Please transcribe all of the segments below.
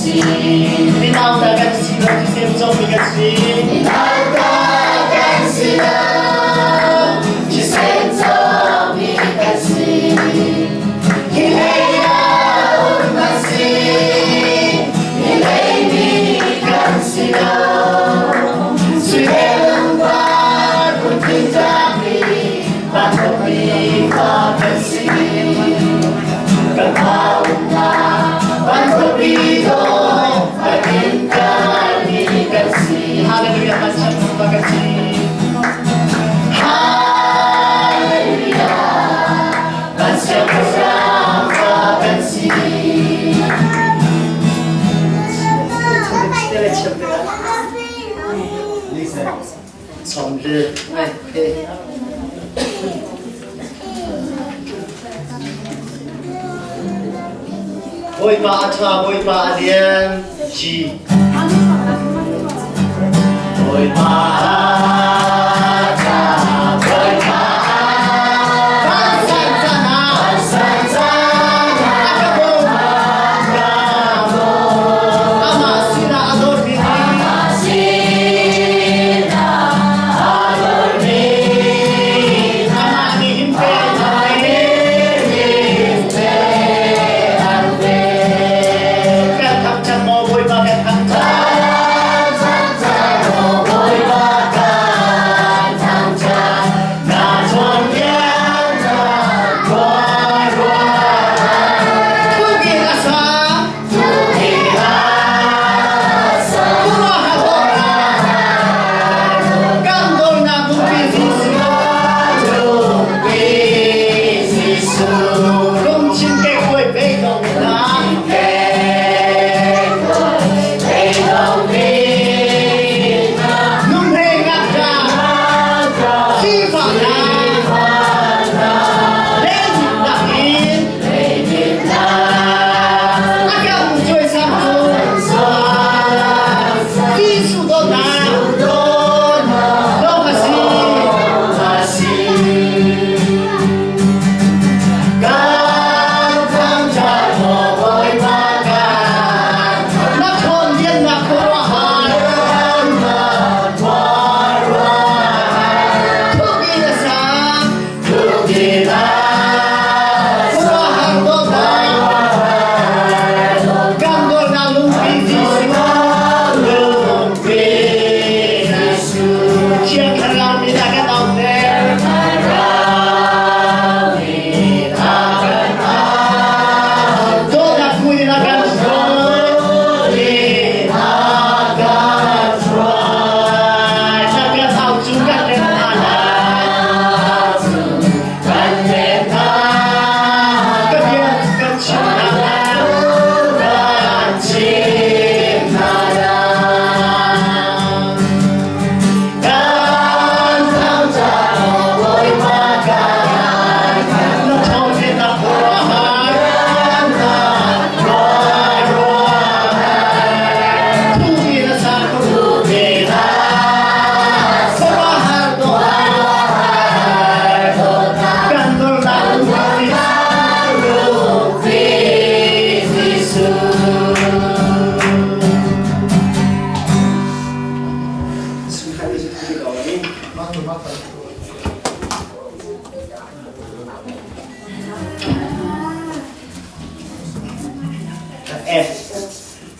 Minaudagan sila di semso migasi. Minaudagan sila di semso migasi. Hileya umasi, hilemigan sila. Suyelang pagkuntintami, pagkumigagan sila. Kataong na pagkubido, Hallelujah, masya terima kasih. Hallelujah, masya terima kasih. Somre, Boy pa acha, boy pa adian, ji. Boy pa acha, boy pa bansan sana, akabo, amasina ador bini, amani himpe, kan thapchan mo boy pa kan thapchan.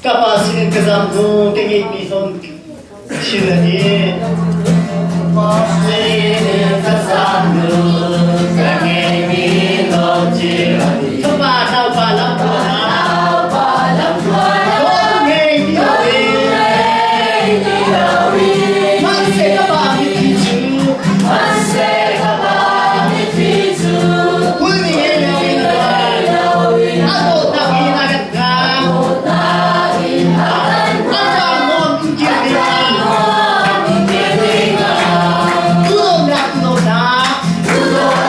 Kapasirin kazamdu tinggi bison shirani. Kapasirin kazamdu tinggi bison shirani. Kapasau palam kuana. Kongeng diawi. Manse kapami tisu. Manse kapami tisu. Kulmi diawi. Adot na kinaganda. Kudo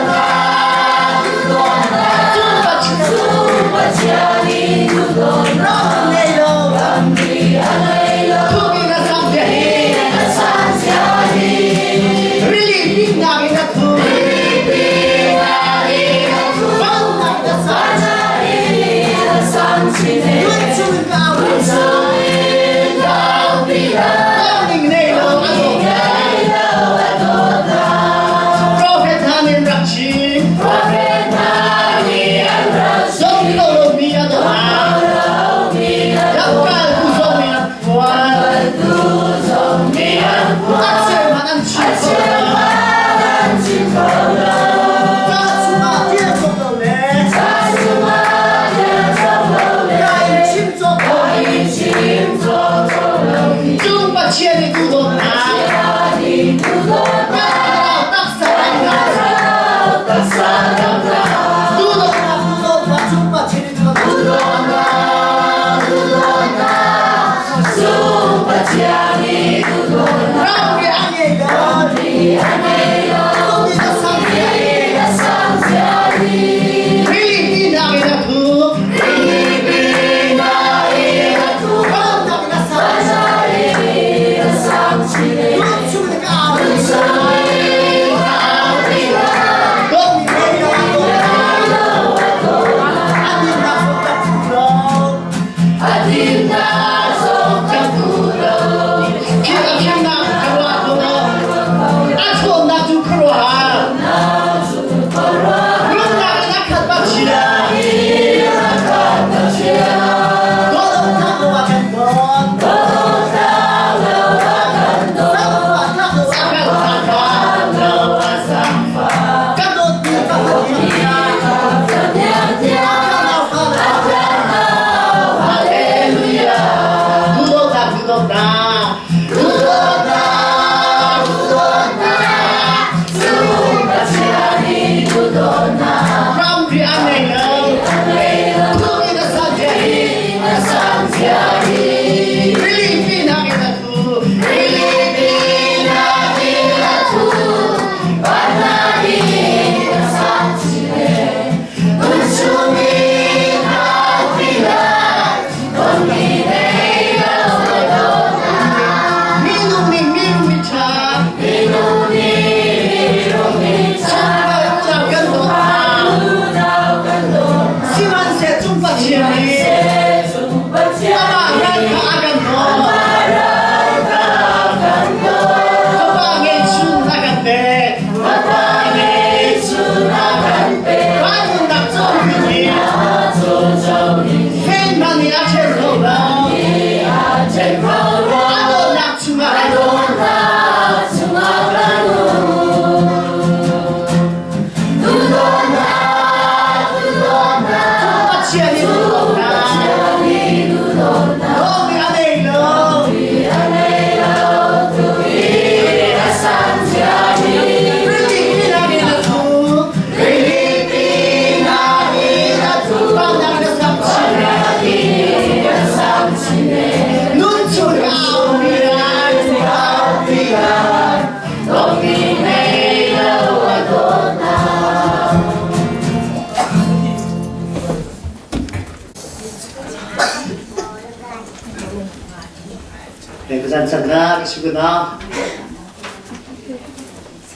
Sandra Sugana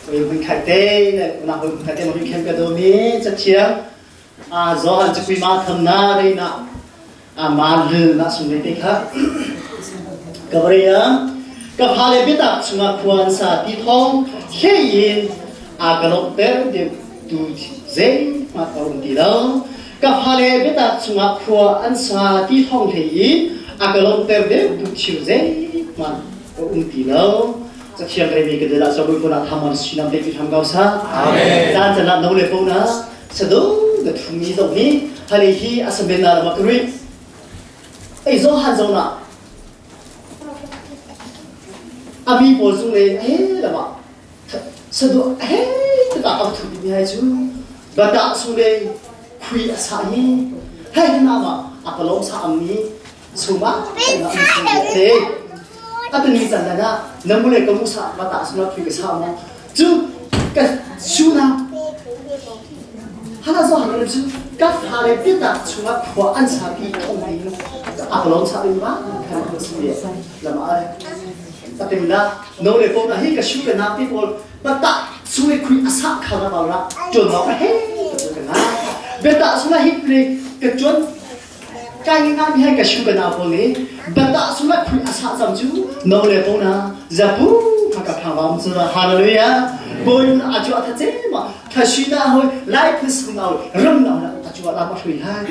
mình khai tế là mình khai tế mình khen cái đồ mi chắc chiang do hành chức ma thầm na đây nè mà lư na xuống đây thế khác cái vậy á cái phá lệ biết đặt chúng ta quan sát đi thông khi in cái lúc đấy thì tu dễ mà còn đi đâu cái phá lệ biết đặt chúng ta quan sát đi thông thì in cái lúc đấy tu chịu dễ mà đi đâu chắc chắn cái này cái đó là sau khi chúng ta làm suy nghĩ để tham khảo sa, ta sẽ làm nỗ lực hơn nữa, sẽ đúng được thùng mỹ giống như hay khi áp bên nào mà cái ấy do hành giống nào, abi bổ sung này hết là mà, sẽ đúng hết tất cả các thứ như hay chứ, và đã xuống đây khuya sáng nhỉ, hay thế nào mà áp lông sáng nhỉ, xuống mà, thế Atau ni sana na, namun kamu sa mata sunat juga sama. Ju ke suna, hana so hana ju kat hari kita sunat kuan sapi kongai. Apa long sapi ma? Kan bersih. Lama ada. Tapi mana, namun kamu na hi ke suna napi pun mata sunai kui asak kau na bawa, jual bawa hei, betul kan? Beta sunai hi ke jual cái ngang hay cả sugar nào vậy, bắt ta xuống lại khui asa chăm chú, nấu lên phong na, zapu, phát cả thằng bám chưa, hallelujah, bồi ăn chuột thật dễ mà, thay suy ta thôi, lại cứ sống nào, râm nào là ăn chuột làm mất rồi ha,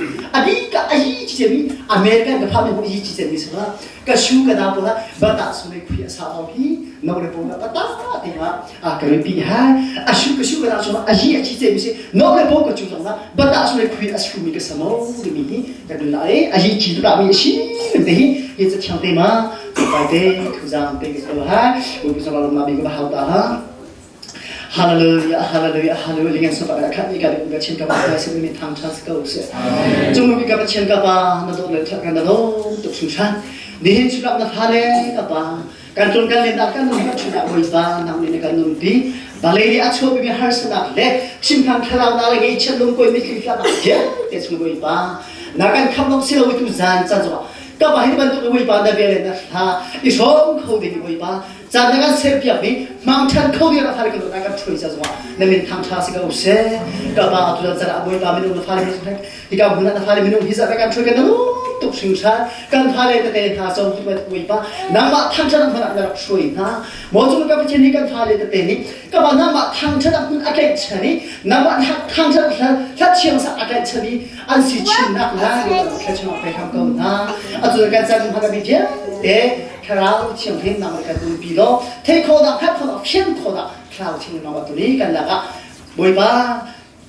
đi cả ai chỉ biết, America cái pháp mình chỉ biết sao, cái sugar nào vậy, bắt ta xuống lại khui asa nào hi, nấu lên phong na, bắt ta thì mà, cái bị ha, sugar nào xuống, ai chỉ biết, nấu lên phong cái chúng ta, bắt ta xuống lại khui asa mình cái sao, thì mình cái đó là aji chỉ đạo mình xin thì hiện giờ chẳng thể mà phải thế cứ rằng thế cái đó ha buổi sáng làm nabi cái bảo ta ha hallelujah hallelujah hallelujah dengan sebab ada kami kalau kita cinta pada sebelum ini tham chance kau se cuma kita cinta pada nado letakkan nado untuk susah di sudah nak hale apa kantor kan letakkan untuk sudah berubah namun ini kan nanti balai dia acuh bagi harus nak le simpan terang lagi cenderung kau ini kita nak je dia semua berubah nakan kamong sila itu zan zan các bạn hãy bận tụi quỳ bà đã về lên ha đi sống khâu đi quỳ bà zan nakan serpiap ni mang chân khâu đi là phải cái đó nakan chui ra rồi nên mình tham gia cái use các bạn tụi zan quỳ bà mình nó phải mình thì các bạn nó phải mình hisa nakan chui cái nó tục sinh ra kan phải cái tên ha sống tụi quỳ bà nằm mà tham gia nó phải là chui ha mỗi chúng các bạn trên đi kan phải cái tên này các bạn nằm mà tham gia nó phải cái chân này nằm mà tham gia nó phải chiang sa cái chân này anh sĩ chín nát là cái chân phải tham câu ha rồi cái chân phải bị chết để khao chiang thiên nằm cái tụi bị đó thế khó đã phép khó phiền khó đã khao chiang nằm tụi này cái là cái bồi ba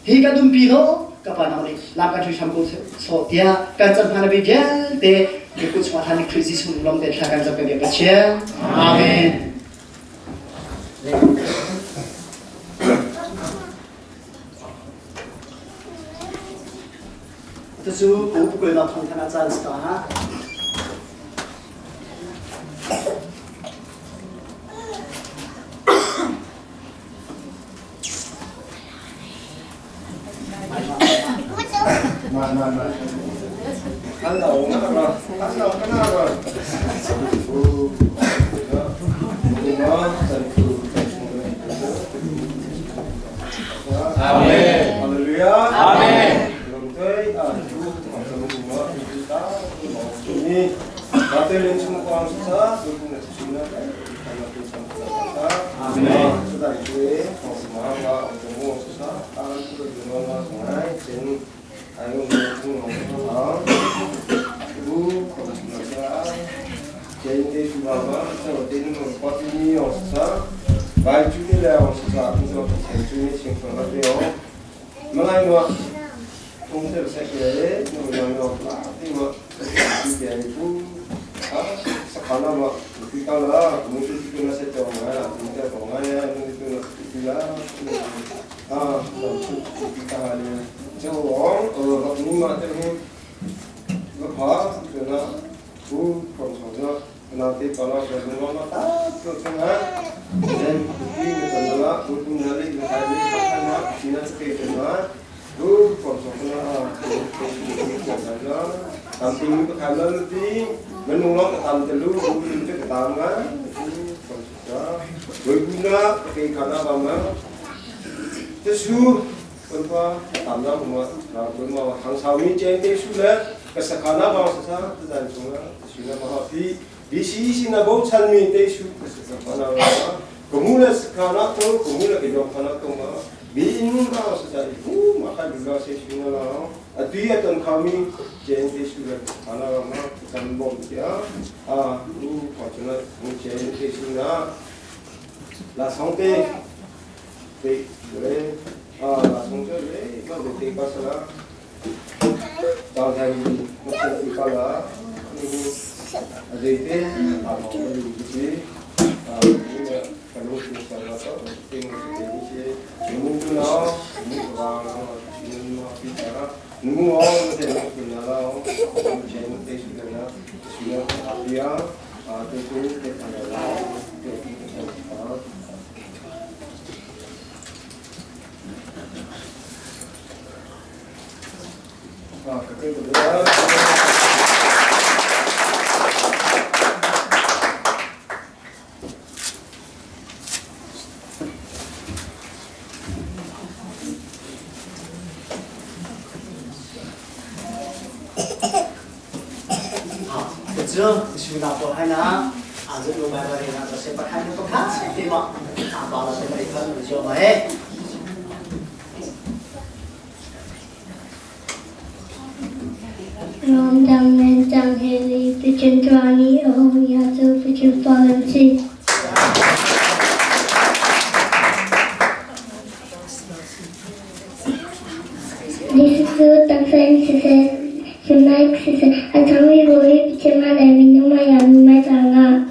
thì cái tụi bị đó các bạn nào đi làm cái chuyện tham câu số tia cái chân phải bị chết để cái cuộc sống thành crisis hùng long để cái chân phải bị chết amen 这是我不归到同看到这样子的哈。Amin. Haleluya. Amin. Ini materi semua orang susah, berguna sesuatu karena Tuhan kita. Amin. Sudah itu, semua orang semua susah, kalau sudah berdoa semua, jadi ayo mengucapkan ibu kalau sudah jadi bapa, seperti ini membuat ini orang susah, baik juga lah orang susah, kita ini singkong ada mengenai Kung saya mengenai apa dia itu sekarang kita lah mungkin kita masih tahu kita tahu mungkin kita kita ada jauh orang ini materi apa kena konsumsi nanti kalau berjalan mata terkena dan kita adalah untuk mencari karena China sekitar konsumsi Samping itu kalau nanti menolak ketam telur, itu ketam kan, itu konsumsi berguna pakai karena apa? Tesu, apa? Ketamnya semua hang sawi jadi sudah kesakana bangsa dan semua sudah mahati di sisi nabau canmi tesu kesakana kemula sekana tu kemula hidup kana tu bingung kalau saja itu maka juga sesuatu lah. Dia dan kami jadi sudah anak anak kan bom dia. Ini macamnya jadi sudah la santé, boleh la santé boleh kalau betul pasal tahun ini macam kita lah ini ada itu apa boleh ini kalau kita rasa tinggal jadi mungkin lah mungkin orang ini bicara nunggu orang macam punya lah macam itu sudah dia itu kita lah Betul, sudah boleh na. Azab lo mai bari na, terus pakai ni pakai, tema. Apa lah tema itu betul mai. Ram dang men dang heli, pigeon drani, oh yazo pigeon fallen tea. This is the dang saying Semai sisa, antami boleh bicara dan minum ayam minum tangga.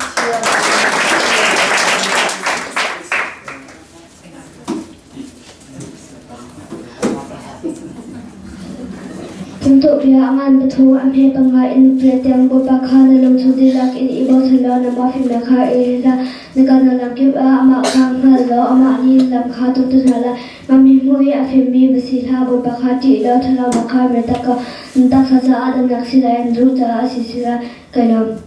Untuk dia aman betul ambil bangga ini perhatian berbakar dalam sudi laki ibu selah nama mereka ialah negara laki amak orang halau amak ni dalam khatam tu salah kami mui afirmi bersihlah berbakar di ilah telah bakar mereka entah saja ada naksi lain ruta sisilah kalam.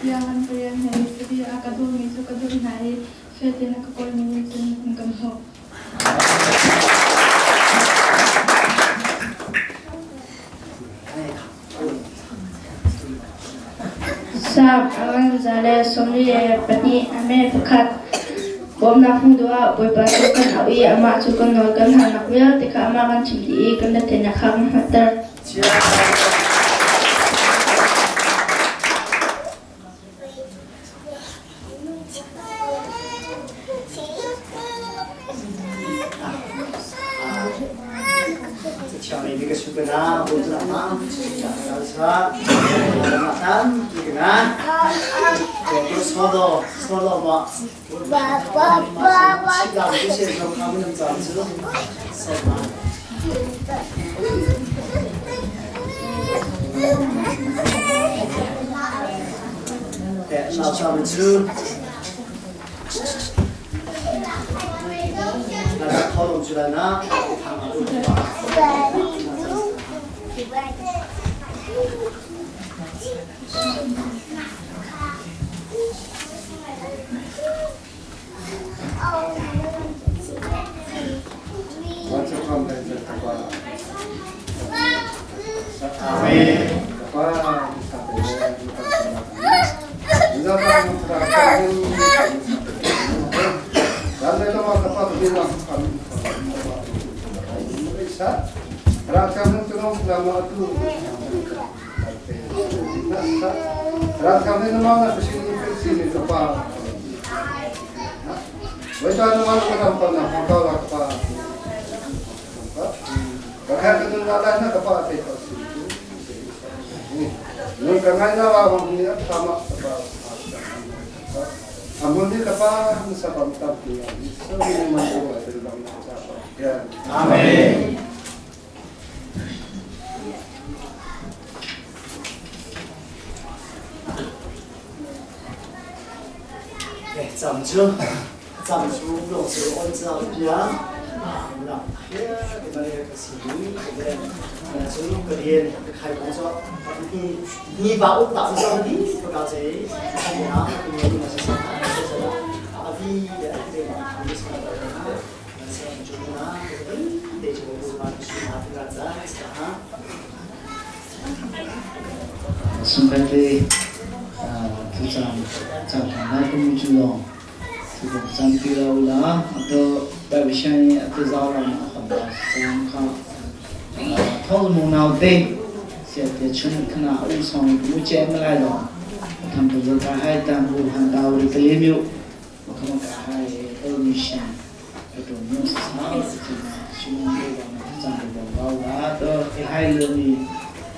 Yang pria hari sedia akadul misu kadul hari fete nak kau ni jen kamho. Sam awan zale somni pani ame pakat bom nak dua boy pasukan awi ama sukan nogan hanak wil tika ama kan cimdi kan dah tenak ham hatar. Ini ke suka na, buat lama, salsa, makan, ikan, terus solo mak, siapa itu sih yang kamu nak cari tu, sama. Salsa itu, nak tolong jual na, Amin. Giảm chưa? Giảm xuống độ số ôn giảm kia. Nào, cái này cái gì? Cái này số cái điện cái khai công cho. Thì vào tạo ra đi, có cái gì? Cái nào cái này là sẽ là vì cái này là cái gì đó. Sẽ chúng ta để cho mọi người chúng ta tự ra sẽ xung quanh đây thứ chẳng hạn cũng chưa lòng thì cũng chẳng biết đâu là atau bài viết này atau giáo làm học tập chẳng hạn thâu mùng nào đây sẽ để chúng ta nào u song u che mà lại rồi tham gia cả hai tam bu hàng đầu đi cái liêu mà không cả hai mission cái đồ nhung sao thì chúng ta làm chẳng được bao lá đó cái hai lượng đi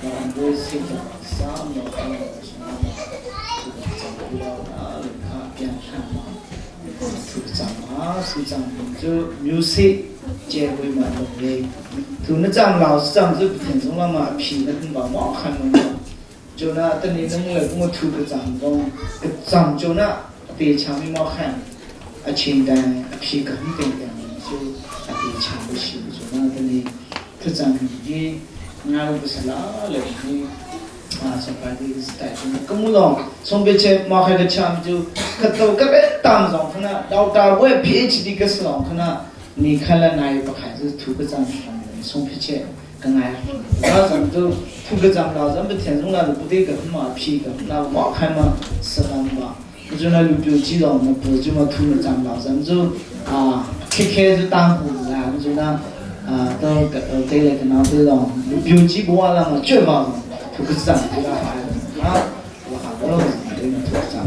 làm với sinh hoạt sao mà không sự chẳng cho music chế với mà đồng nghề thứ nó chẳng lão chẳng giúp hiện trong là mà phì nó cũng bảo mỏ khăn mà cho nó tân niên nó người cũng một thứ cái chẳng không cái chẳng cho nó để chẳng bị mỏ khăn ở trên đây phì cả những cái cho để chẳng bị xỉu cho nó tân niên thứ chẳng gì ngay lúc bây giờ là như sampai di start kamu dong sampai cek makai ke cam tu ketau kebe tam dong kena dau buat PhD ke selong kena ni kalau naik pakai tu tu ke jam sampai cek kengai dah jam tu tu ke jam dah jam bertiang jom lah tu dek ke ma pi ke na makai ma selang ma tu na lu biu ji dong na tu cuma tu ke jam dah jam tu keke tu tang hu lah tu na tu dek le kena tu dong lu biu ji buat lah ma cuba Tukusan kita ada, wahana dengan tukusan.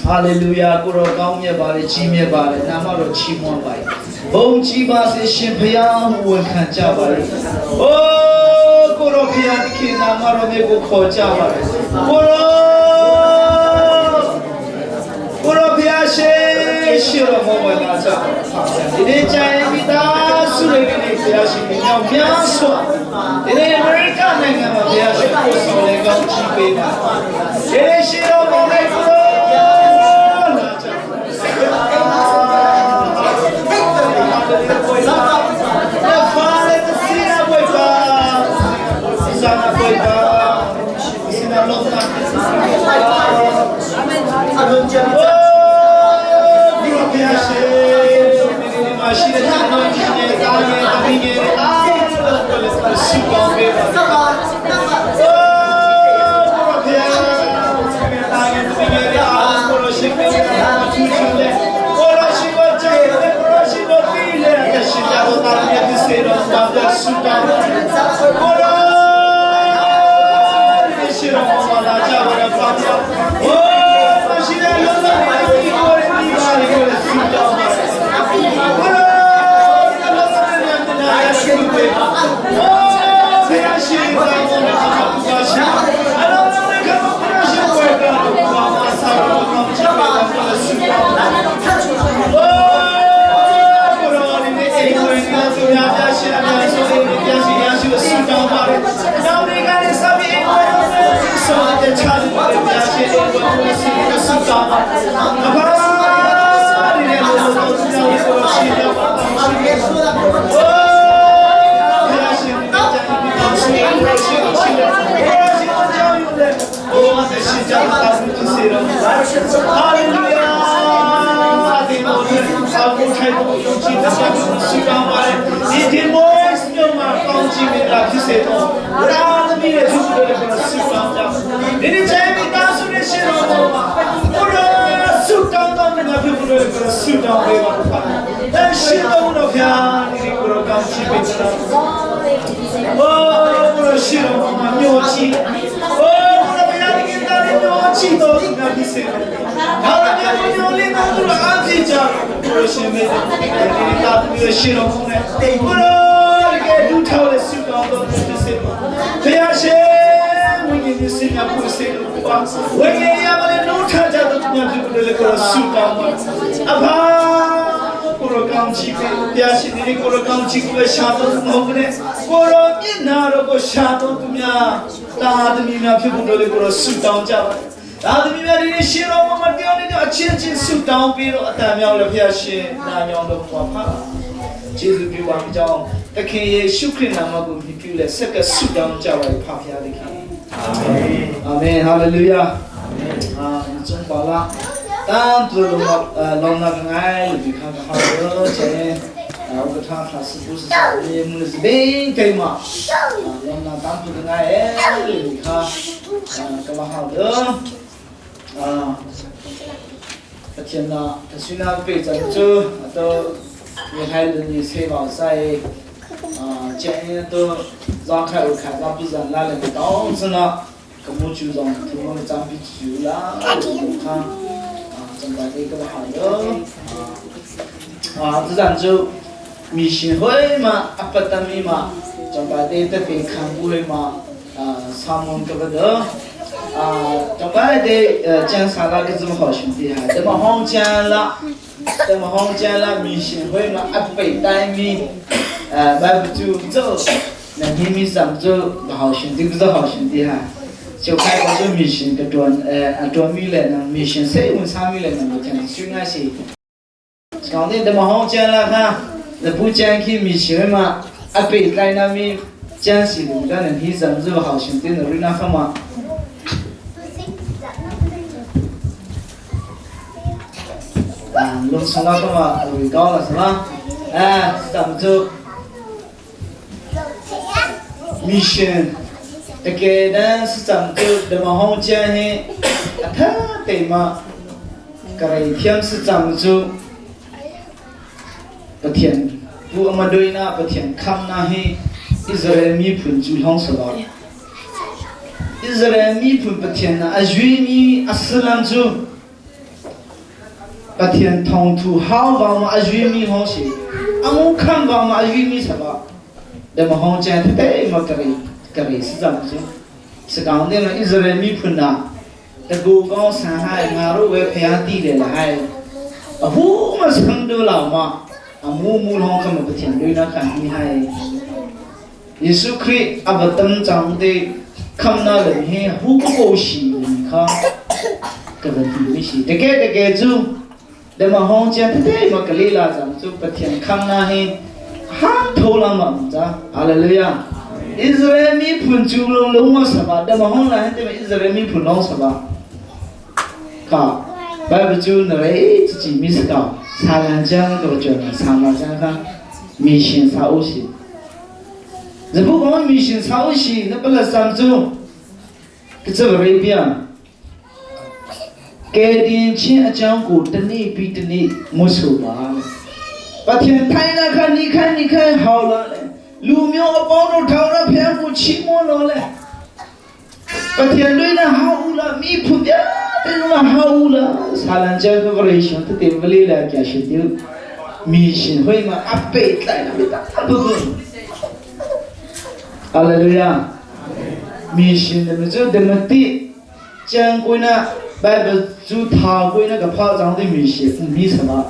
Haleluya, kuro kaumnya balik, cimnya balik, nama ro cimua balik. Bom ciba se siapa huwan kan balik. Oh, kuro kian kini nama ro mego koja balik. Kuro biasa siapa mau baca. Ini cahaya kita sudah ini biasa kita biasa. Ini mereka dengan biasa kosong kau cipa. Ini siapa mau kuro. Amen. Hallelujah. Chúng bảo là ta từ lòng nào ngay bị khang khao đó chế cái thang là sự bút sao đi muốn gì bên cái mà lòng nào ta từ ngay bị khang cái mà hao đó cái chuyện là cái suy nghĩ về chân chú tôi người hay là người xem vào sai chế tôi do khai ở khai ra bây giờ là cái đó cho nó cái môi trường dòng thì nó trang bị chủ là khang trong bài đây các bạn đó tự rằng chú mình xin hỏi mà áp tâm mà trong bài đây tất cả khang vui mà sao mong các bạn đó trong bài đây trang sáng là cái gì mà họ xin thì hay để mà hong trang là mình xin hỏi mà áp tay mình bài chú cho nên mình giảm cho họ xin thì cứ họ xin thì hay cho khai có cho mission cái đoàn mi lên là mission sẽ un sang mi lên là một thằng suy nghĩ gì còn đây để mà hong chân là ha là bu chân khi mission mà áp bị cái nào mi chân gì cũng cho nên hy vọng cho họ xin tiền rồi na không mà lúc sáng đó mà rồi đó là sao giảm cho mission cái đó sẽ chẳng được để mà hong chơi hay thà để mà cái thiam sẽ chẳng được cái thiam bu mà đôi na cái thiam khăm na hay Israel mi phun chú hong sờ vào Israel mi phun cái thiam na Azui mi Aslam chú cái thiam thong thu hao vào mà Azui mi hong sỉ amu khăm vào mà Azui mi sờ vào để mà hong chơi thế mà cái sự rằng chứ sự cảm thấy là Israel mi phun na cái gù con sáng hai ngà rồi về phải đi để là hai hú mà sang đưa lão mà mu hong không một thiền đôi nó càng như hai Giêsu Christ áp tâm trạng để không na lần he hú có gì không cái vấn đề gì để cái chú để mà hong chơi thế mà cái là rằng chú cái thiền không na he hát thâu lắm mà cha Hallelujah Israel mi phun chú long mà sao để mà hong là thế mà Israel mi phun long sao cả Bible chú nói chỉ mi sao 사랑 장도 좀 사마장가 미신 사오시 저보고 미신 사오시 너 벌써 삼주 그저 레비야 给点钱讲过的你比的你没说吧？把天太难看，你看好了嘞，路苗包着头了，偏不起毛了嘞。把天对了好了，米铺的对了好了，啥人家个不来想，他对不来了，假是丢。迷信会嘛，阿贝在那边打不不。哈利路亚。迷信的么就这么的，讲过呢，拜不就他过那个夸张的迷信，没什么。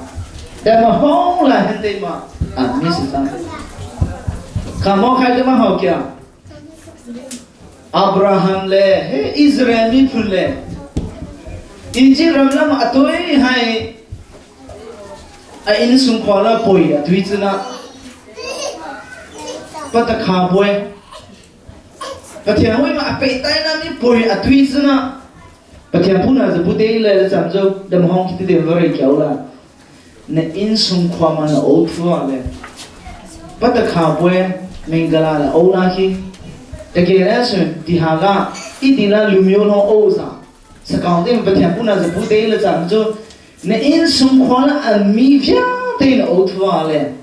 但嘛后来很对嘛，啊，没事的。看毛开的嘛好讲。阿布拉罕嘞，嘿，以色列民族嘞，以前人们嘛对还。因送花了背啊，对子呢，不得卡背，不听会嘛，背带那咪背啊，对子呢，不听不那是不对了，咱就咱们行起的不会叫了，那因送花嘛那欧土啊嘞，不得卡背，明个啦欧拉去，这个人是底下个，一定啦路没有弄欧上，是讲的不听不那是不对了，咱们就。那因生活了阿米片对了欧土啊嘞，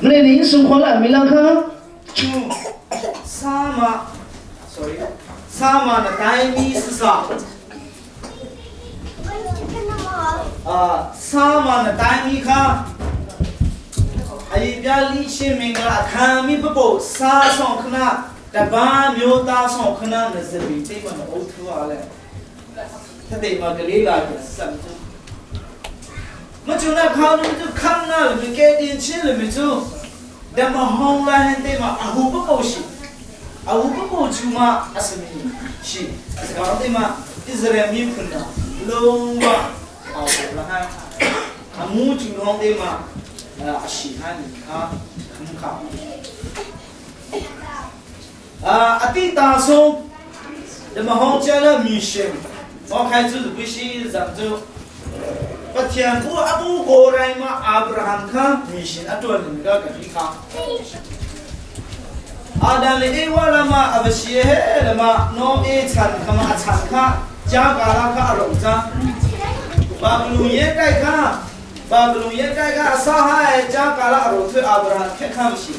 那因生活了阿米啷个就sama的代米是啥？sama的代米看，哎边里前面个看米不够，啥上可能，但把苗打上可能那是比对嘛欧土啊嘞。他得嘛个里来个什么？我就那考虑就看那里面给点钱里面就，那么后来很对嘛，啊胡不高兴，啊胡不高兴嘛，啊什么是？是讲对嘛？以色列民困呐，龙嘛，啊了还，啊母就讲对嘛，是还你啊，很好。啊地大松，那么后加了米线。我开始不是咱就，把天父阿布过来嘛，阿布拉罕看迷信阿多人个个去看，阿达里埃瓦了嘛，阿不是嘿了嘛，诺埃产看嘛产看，加嘎拉看阿龙章，巴布鲁耶盖看，巴布鲁耶盖看沙海加嘎拉阿龙推阿布拉罕看看不是，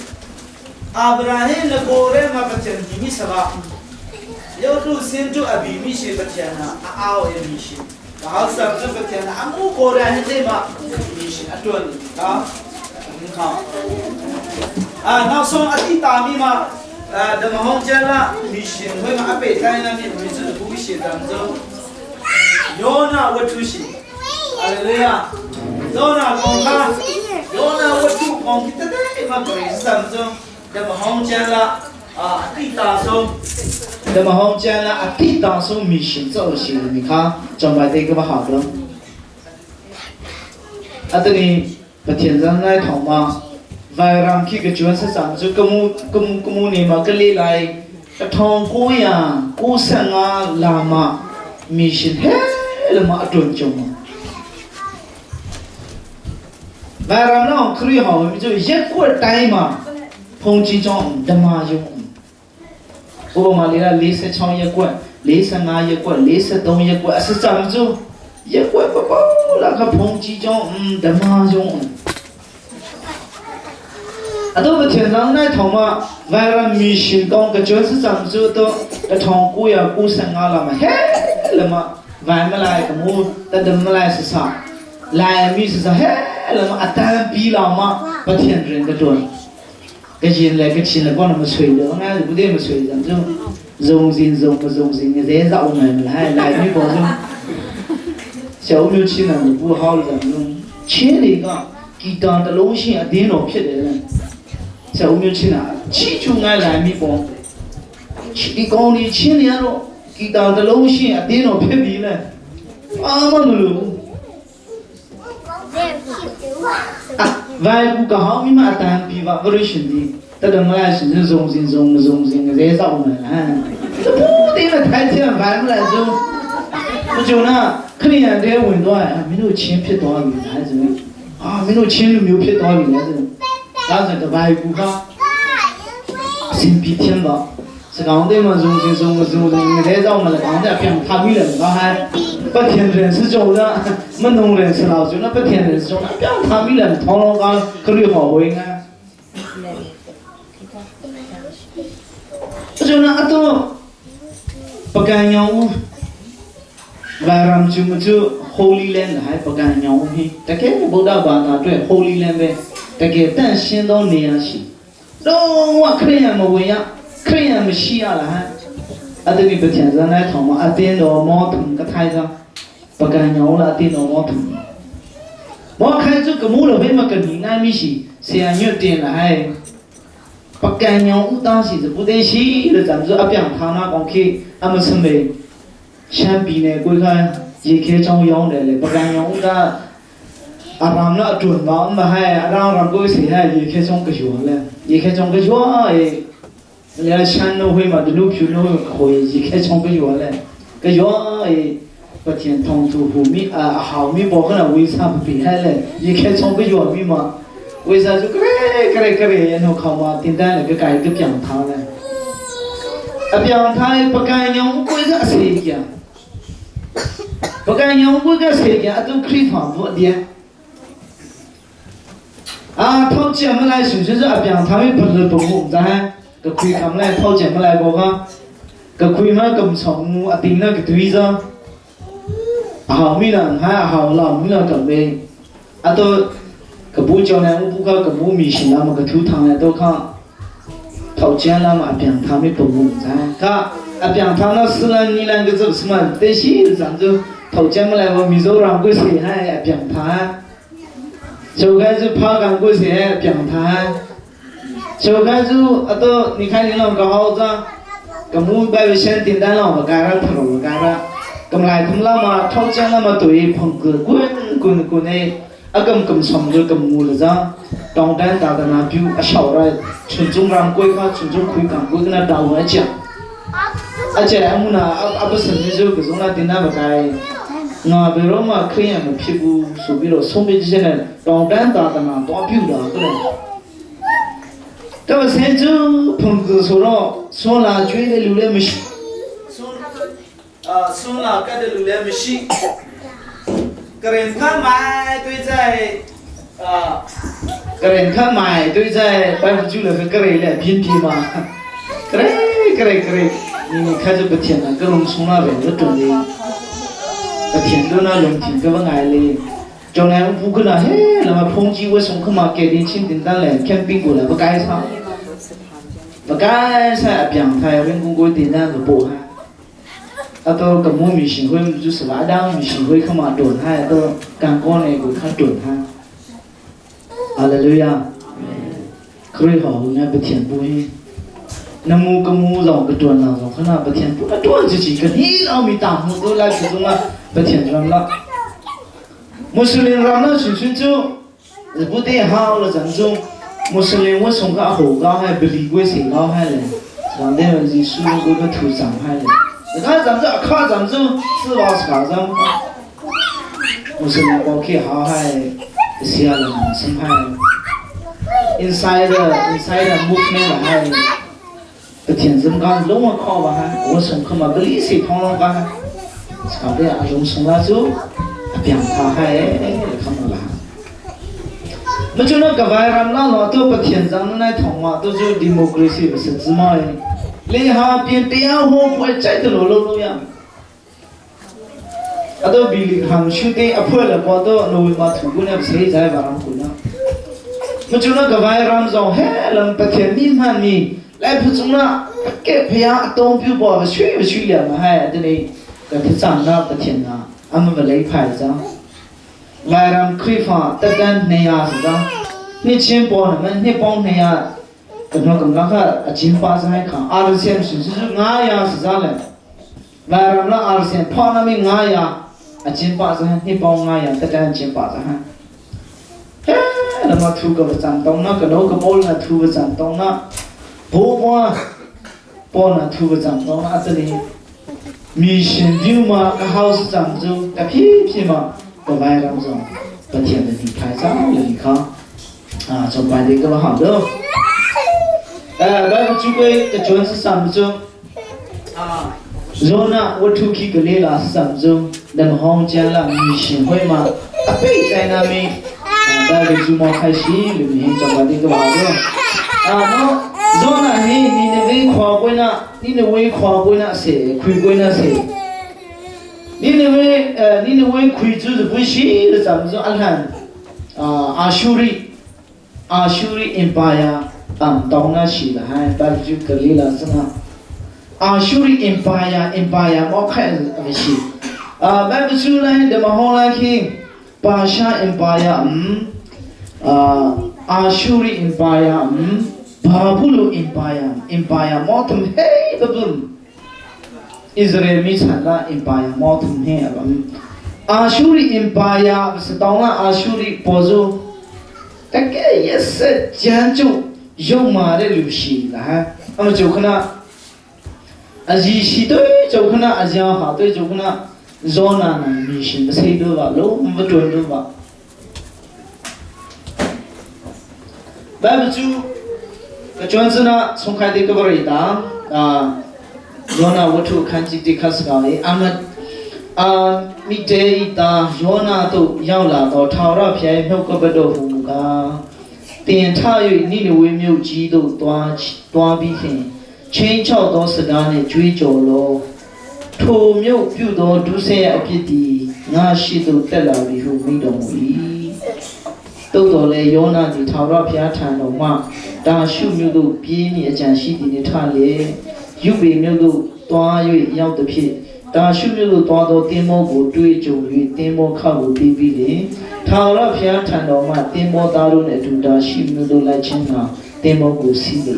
阿布拉罕那过来嘛把天地米什么？有路线就阿比米线不甜呐，阿也米线，然后上就不甜呐，阿木过来很对嘛，米线阿多呢，啊，很好。那送阿弟大米嘛，那么红椒啦，米线会嘛阿北在那边米就是不写当中，有那我出息，阿对呀，有那公他，有那我出公，kita deh嘛可以当中，那么红椒啦。地大松，那么好讲了，地大松迷信做些，你看，准备这个不好了。这里不天上来头嘛，外让去个就是咱就咁你嘛，个里来，汤锅呀，锅生啊，拉嘛，迷信嘿，了嘛准中嘛。外让那可以好，就一锅带嘛，碰几种的嘛用。我嘛里啦，40창一罐，45一罐，42一罐，是怎么做？一罐不包，那个碰几种，的嘛用。都不天上那头嘛，为了迷信讲个就是怎么做到，那汤锅呀，锅生啊了嘛，嘿了嘛，外面来个么，但怎么来是啥？来米是啥？嘿了嘛，单比了嘛，不天人个多。个钱来个钱来，光那么吹的，俺不得么吹，咱就容心容不容心的，再绕门来没保证。小没有钱了，不好了，咱们钱那个，给当的老些电脑撇的人，小没有钱了，钱就俺来没保。你讲你钱年了，给当的老些电脑撇的了，阿妈们了。外国刚好你妈单比吧，不是兄弟，但是我来是容心的，再找我们，这不对了，太天外不来就，我就那肯定得问到没有钱撇多少元还是没有钱就没有撇多少元还是，但是个外国哈，身比天吧，是讲的嘛，你在找嘛，讲的偏他米人，还不天人是种的，么农人是老种的，不天人是种的，偏他米人，唐老讲可虑好会啊。就那都不干样，外人就么就 Holy Land 还不干样嘿，大概不到吧那对 Holy Land 呗，大概但先到那样去，都我看样么为呀，看样么需要了哈，啊这里不天上来头嘛，啊电脑毛疼个台上，不干样了电脑毛疼，我看这个木了为么跟你那米是，谁要有电了还。不干样，我当时是不得起了，咱们说阿边他那讲去，俺们准备相比呢，过看也开中央的嘞，不干样，我个阿让那准嘛，我们还让过谁还也开中个学嘞，也开中个学诶，连钱都会嘛，都路票都会，也开中个学嘞，个学诶，不天通途后面后面包可能为啥不厉害嘞，也开中个学面嘛。为啥就然后靠嘛，订单那个改个表他呢？表他不干样，为啥谁讲？不干样，为啥谁讲？都可以反复的。掏钱么来，就是说表他们不是不红噻，个亏他们来掏钱么来不个？个亏嘛咁重，订那个对着，好米人还好老米人准备，都。个不叫呢，我不看个不迷信那么个头汤呢，都看掏钱那么边他们不红噻，看边他那死了你两个做什么？得是咱就掏钱么来我米肉让过谁还边他，就开始爬干过谁边他，就开始都你看你那个好子，个不白先订单了我干了头我干了，咁来咁那么掏钱那么对碰个滚的。咁什么咁木了噻，当单打的那表小来，群众让贵卡，群众亏港贵跟他打我讲，且我那不是你就搿种那订单不该，那比如嘛客人们屁股手比如送给这些人，当单打的那多表的个人，但是现在碰个说了觉得流量没戏，说了觉得流量没戏。个人看买对在个人看买对在9%个人来偏僻嘛，个人，你看这不甜了，个农村那边都种的，个甜都那农田个不爱嘞，将来不可能嘿，那么抨击为什么嘛给点钱订单来看苹果来不该啥，不该啥平台人工贵订单不保哈。都个么迷信会就是拉当迷信会เข้ามาโดนให้都การก้อนในกูข้าโดนให้ฮาเลลูยาคริสต์หอเนี่ยประเทศบุญน้ำมูกมูเราก็โดนเราขนาดประเทศบุญโดนจริงๆก็นี่เรามีตามมูตัวละคือตรงนั้นประเทศเราละมุสลิมเราเนี่ยชุนจูบุตรหาวละจังจูมุสลิมว่าส่งข้าวหัวข้าวให้บริกวยเสียข้าวให้เลยวันเดียวยิสุก็ก็ถูกสั่งให้เลย你看咱们这看咱们这4把船上，我是那个去好海些人生态 inside movement 还个天生干龙我靠吧还我从看嘛个历史通了吧搞的啊用从那就变他还看到了那就那个外人那都不天生那通嘛都就 democracy 不是芝麻的你下边电话不会再的路呀，都比你行出的破了，我都路嘛土姑娘谁在玩混呢？我就那个外人说，嘿，人不听你们你，来不中了，给培养东边包去了嘛，还这里个他长那不听啊，俺们不来拍着，外人开发得干那样是吧？你钱包你们你包那样。跟那个金发是还看，2000是俺呀是啥嘞？外人那2000，怕那边俺呀，金发是还你帮俺呀，得干金发是还。嘿，那么土个不长动那个那个包那土不长动那，包那土不长动那这里，迷信牛嘛，个好是长州，个屁嘛，个外人说，不听的你拍照你看，就摆的个好的。Babu juga kejuan sesamjung. Zona waktu kita lela samjung dan hong jalan mission hui ma. Apa yang kami babu cuma kasih lebih cepat itu baru. No zona ni wei kau kau na se kui kau na se. Ni wei kui tu不是的samjung alhan Ashuri Empire tahu na sih lah. Babu juga lela sana. Ashuri Empire mau kaya apa sih? Babu sulah dema holang king Pasha Empire Ashuri Empire Babulu Empire mau tum hey babum Israel misalnya Empire mau tum hey Ashuri Empire setahu na Ashuri pozo tak yes janju yang mana lusi lah. Amat jauh kena Aziz itu jauh kena Aziah hatu jauh kena zona na mission besar itu lo betul itu ba. Baru tu kecuali sana sungkai di keberita zona waktu kanji di kasih amat midday ita zona tu yang lah tu thara piai mau kebedo humuka. 电塔有你的微妙基督短比hin，千巧多时间的追求咯，图妙表达都是一批的，我是都得了的后没得没，都到了要那的头拉片谈了嘛，但手妙都比面讲西的谈嘞，有别妙都短有要的片。 但手苗都多到电毛部追求于电毛靠部比比嘞，他那片谈到嘛，电毛大陆呢，就打手苗都来钱啊，电毛部是的。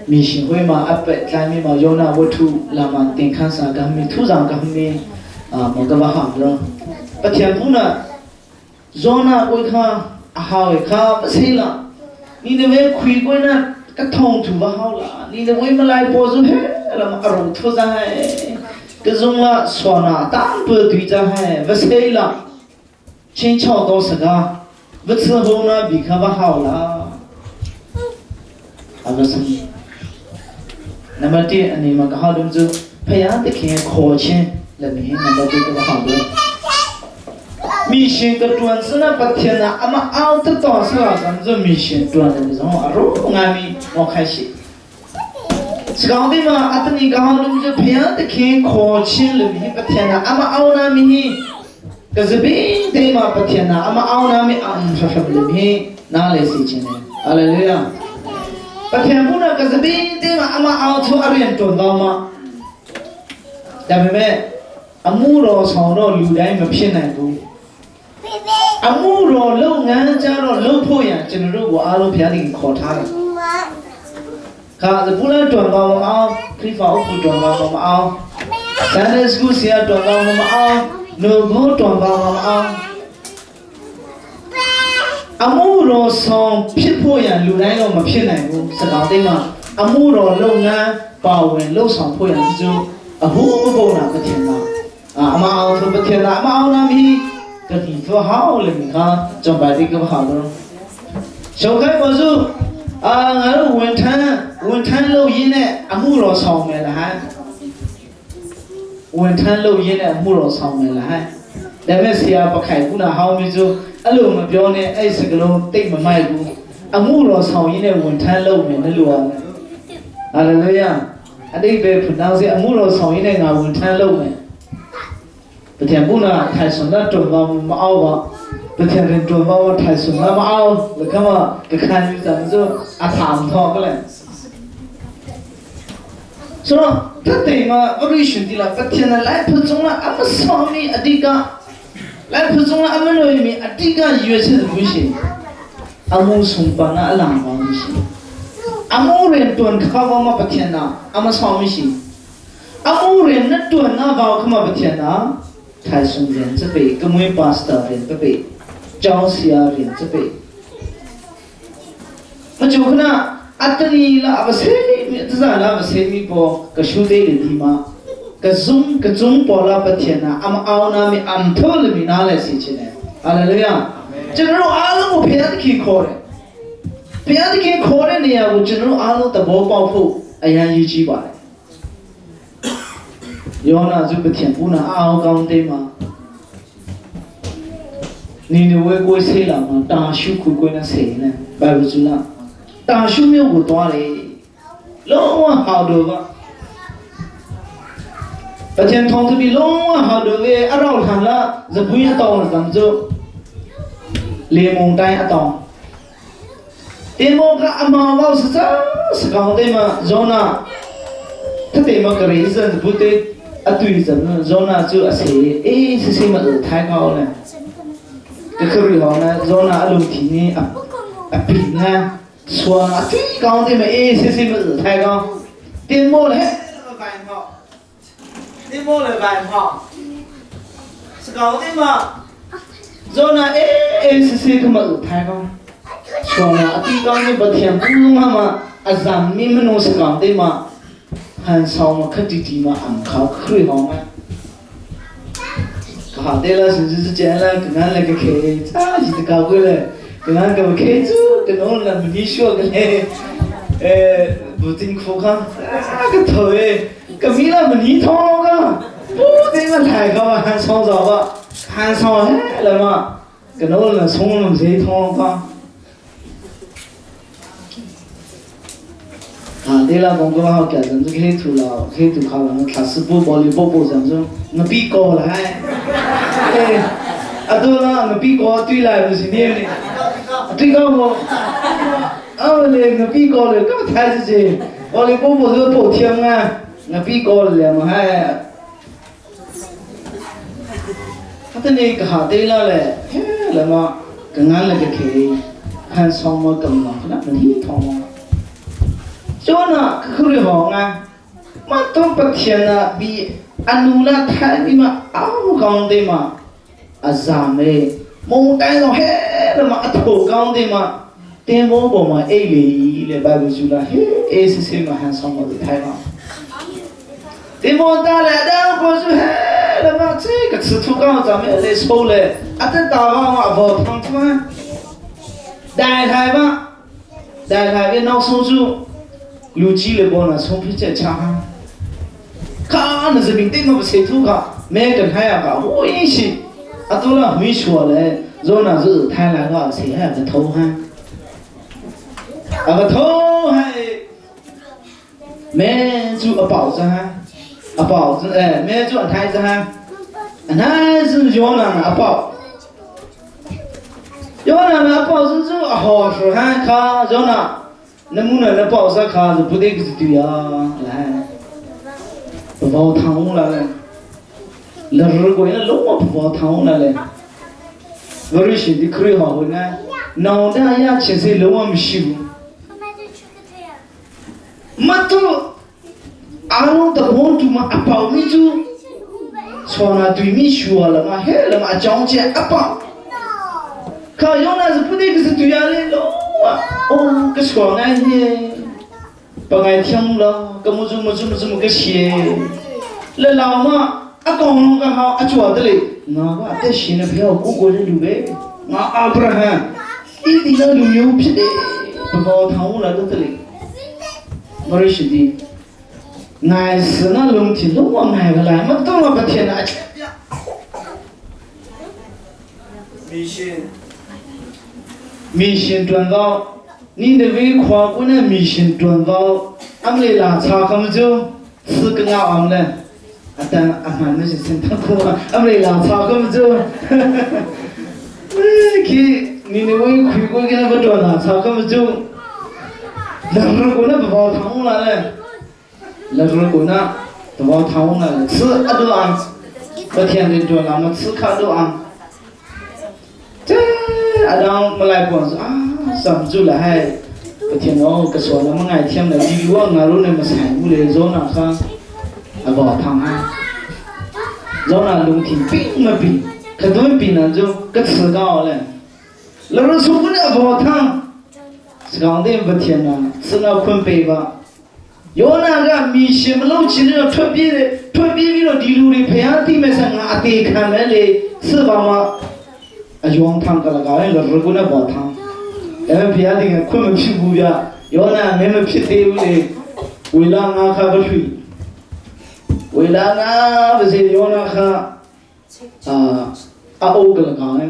米线会嘛，阿伯咱们嘛要那我土，那么电看啥个咪土上个咪么个把好了，不天不呢，要那我看好一看不行了，你那边亏过呢？ cái thòng thủ vào hậu là đi được với mà lại bỏ xuống hết là mà rồng thua ra hay cái dùng là xóa nà tám bữa tùy ra hay và xây là trên chào đó sẽ ra vật sự hồ na bị khá vào hậu là nó xong nằm ở đây anh em mà cái hậu đúng chưa phải ăn để khi khó chen là mình nằm ở đây cái hậu đó mi xin cái tuần sau này bắt thiên na, ama ao tất cả sự là làm cho mi xin tuần này mình xong rồi ngay mi mau khai始。sekarang ni mah atau ni kau tu je pihak terkini kocin lebih bắt thiên na, ama ao na mi kezebin deh mah bắt thiên na, ama ao na mi sahab lebih nale si cene, haleluya. Bắt thiên pun na kezebin deh mah ama ao tu arian tuan kau mah, tapi me amuro sono ludai mepsih na tu. Amuro lo ngan jaro lo poya cenderung gua alo pihak di kota. Kalau bulan tuan kau mau, krifa upu tuan kau mau, Sunday school siapa tuan kau mau, nubu tuan kau mau. Amuro song pihak poya ludai lo mepsih na tu. Sekarang ni mah amuro lo ngan bawen lo song poya tu, ahu bukan nak bertiada. Ama ao tu bertiada, ama ao nami. Cái gì thua hao là mình ha trong bài đi cái hao đó. Sau khi bao giờ ngài lúc hoàn thành lâu yên này, mua lò xào mè là ha. Hoàn thành lâu yên này, mua lò xào mè là ha. Để mấy xí à bác khai cũng là hao mình chứ, lúc mà biểu này, ai sẽ cái lúc tích mà mai cũng, mua lò xào yên này hoàn thành lâu mè nó luôn. Hallelujah. Anh đi về phần nào sẽ mua lò xào yên này ngài hoàn thành lâu mè. Bữa tiệc bún là thái xuân là trộn vào mà ao vào, bữa tiệc lên trộn vào thái xuân là mà ao, là cái mà cái khăn như thế chứ, thảm thọ cái này. So tất nhiên mà ở đây chuyện gì là bữa tiệc là lại phụ trong là ấm sòng mi ở đây cả, lại phụ trong là ấm nuôi mi ở đây cả nhiều chuyện là vui gì, ấm sung bằng là làm bằng gì, ấm lên trộn khao vào mà bữa tiệc nào, ấm sòng mi gì, ấm lên nó trộn nó vào cái mà bữa tiệc nào. Thái xuân riêng chứ bị, cái mũi pastor riêng chứ bị, cháu xia riêng chứ bị. Mà chú khá na, át ni là áp xe mi, tức là áp xe mi bỏ cái số đề để đi mà, cái zoom bỏ là bắt thiên na, ao na mi thơ là mi na lại xí chứ này, hallelujah. Chứ nó áo là một phía thì khi khó đấy, 别的给考的呢，我只能按照的包包铺，哎呀，有几把嘞。有那就不听不那熬讲的嘛。你那外国谁了嘛？大修苦过那谁呢？白不住了，大修没有我多嘞，老晚好多吧。而且同志比老晚好多个，阿老看了，这不一刀了，咱们就连蒙带一刀。电毛个阿妈老是这是讲的嘛，然呢，他电毛个人生不对。对怎么说呢？就谁哎，是谁嘛？太高了。这可以好呢，说呢，楼梯呢平呢，说呢最高的嘛，哎，是谁嘛？太高。电毛嘞，那个白跑，电毛嘞白跑，是高的嘛？说呢，哎，是谁个嘛？太高。说呢，最高的不听不懂嘛？咱们们弄是高的嘛？很少嘛，看弟弟嘛，俺考可以好吗？好的了，甚至是这样了，跟俺那个开，咋就是搞过来，跟俺个开住，跟我那么你说个嘞，不真苦看，个头哎，个米那么你痛个，不真个太高啊，很少着吧，很少哎了嘛，跟我那从那么谁痛个？对了，公公好，改成这个黑土了，黑土好了，他是不保的宝宝怎么说？我比高了还，对了，我比高对了不是你的，对高我，嘞，我比高了，干嘛抬自己？我的宝宝是宝天啊，我比高了嘛还，他的那个好对了嘞，了嘛，跟俺那个开，还上么更嘛，那不挺痛吗？说呢，可以好啊，嘛都不听了，比安努拉太比嘛，熬讲的嘛，咱们蒙带上黑了嘛，头讲的嘛，电毛不嘛，来白不住了，嘿，是谁嘛，还上么子太高，电毛打来的，我说嘿了嘛，这个吃土讲咱们来抽嘞，这打完嘛，不烫穿，带台吧，带台别闹手术。有几了不呢？从皮在抢哈，看那是平对嘛不谁土个，每个太阳个，我也是，多了没说嘞，若那是太阳个，谁还个头哈？个头还，没做包子哈，包子没做台子哈，那是要那包，要那包子做好吃哈，看要那。那木那包啥卡子不得个是对啊，来，不包汤了嘞，那日过那老么不包汤了嘞，我这现在可以好回来，脑袋呀其实老么没修，没做，阿龙的光做嘛包没做，说那对面说了嘛，嘿了嘛讲起包，看用那是不得个是对啊嘞喽。cái sổ này thì bằng ngày thiêng lo cái một chút cái xe lên lao mà còn cái họ chùa đấy nó có cái xe này phải có cô đấy đủ đấy nó Abraham ít đi nó đủ nhiều biết đấy bằng vào tháo là được đấy mà rồi gì ngày xưa nó lồng thì lúc mà ngày về lại mà tôi mà bắt tiền lại迷信转高，你的为跨过那迷信转高，俺们拉茶他们就是跟俺们嘞，但俺们那是真痛苦啊，俺们拉茶他们就，去你的为开过给那不转拉茶他们就，那如果那不包汤了嘞，那如果那不包汤了，吃都ăn，不天天转俺们吃看都ăn。Adam mulai pun samju lah hai, petiano kesuara mengai tiang dah di luar ngaruh ni masih mulai zona kan, abah tangan, zona lung timping mapi, kedua pina jo ketsergau le, lalu suku ni abah tang, sekarang ni petiana, senang pun peba, yona kan misi melau cina terbiar bila di luar pihak macam ngati kamera sebab ajuang thang kalau kau yang lalu guna buat thang, em phía thì không một chút bùi à, do là em một chút thế thì quỳ la ngã khá bất hủy, quỳ la ngã bây giờ do là khá ô cái là cái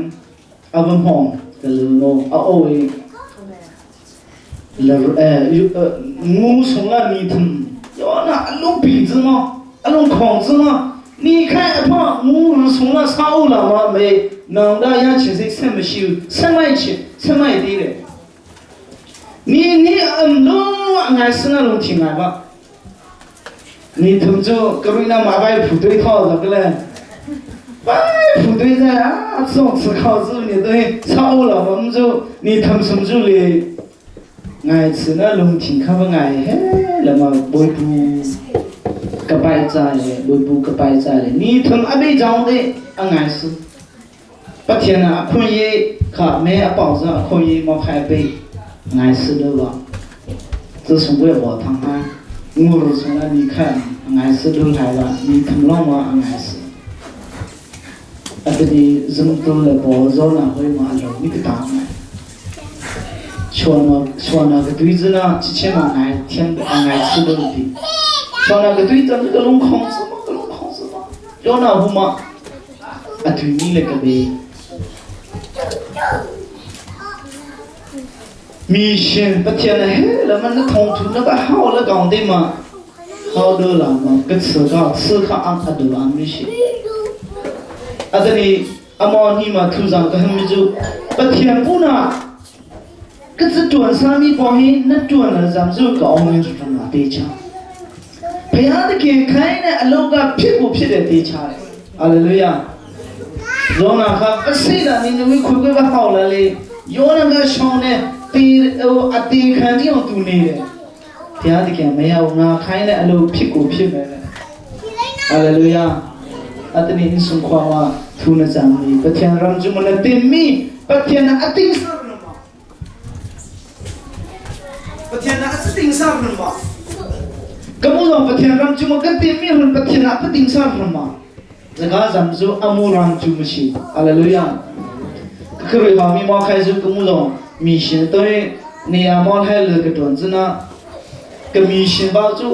vẫn hỏng cái lô ô ấy là ngu xuống là ni thầm, do là lúc bị gì mà, lúc khổng gì mà, ni khai apa ngu xuống là sao là mà mày nông đã ya chỉ biết xem mấy đi đấy, ni lo ngay sinh ra luôn thì ngay ba, ni thầm cho cái bên nào mà bài phụ đối thọ là cái này, bài phụ đối ra xong sự khảo sự ni đấy sao là mà cho ni thầm xong cho liền ngay sinh ra luôn thì không có ngay hết là mà bồi bù cái bài giải bồi bù cái bài giải ni thầm ở bên trong đấy ngay sinh bất thiên à khôn ye khả mẹ bảo ra khôn ye mau khai bê ngay sự đó vào这是为我他妈我如从那里看ngay sự đó来了你看了吗ngay sự ở đây dân tôi là bỏ ra là hơi mà rồi những cái tao này cho nó cái túi gì nó chỉ xem mà ngay thiên ngay sự đó đi cho nó cái túi trong cái lông không gì mà cho nó không mà à túi ní là cái gì mi xin bất thiên này là mình nó thông thú nó có hao nó còn đi mà hao được là mà cái sự khả ăn thật được ăn mi xin à đây này amon hi mà thu rằng cái hình như bất thiên cũng na cái sự chuẩn sao mi bỏ hi nó chuẩn là giảm dư cái ông ấy trong là đi cha bây giờ thì cái này lâu cả biết của biết để đi cha Hallelujah rồi na khác cái gì là mình mới khuyên cái hao làเลยrồi na cái sau nàyตีขันที่เราตูนี่เลยที่อาทิตย์แกไม่เอาหน้าใครเนี่ยเราพิกูพิไปเลยอะไรเลยอ่ะอาทิตย์นี้สุขความว่าทุนจำมีประเทศรำจุมันเต็มมีประเทศนั้นอาทิตย์สักหนึ่งมาประเทศนั้นอาทิตย์สักหนึ่งมาก็มุ่งว่าประเทศรำจุมันก็เต็มมีคนประเทศนั้นอาทิตย์สักหนึ่งมาจะก้าวจำจุอามูรำจุมันชีอะไรเลยอ่ะก็คือเรามีมอใครจุก็มุ่งว่ามีสิ่งตัวนี้มองให้เลยกระโดดจนะก็มีสิ่งบ้าจู่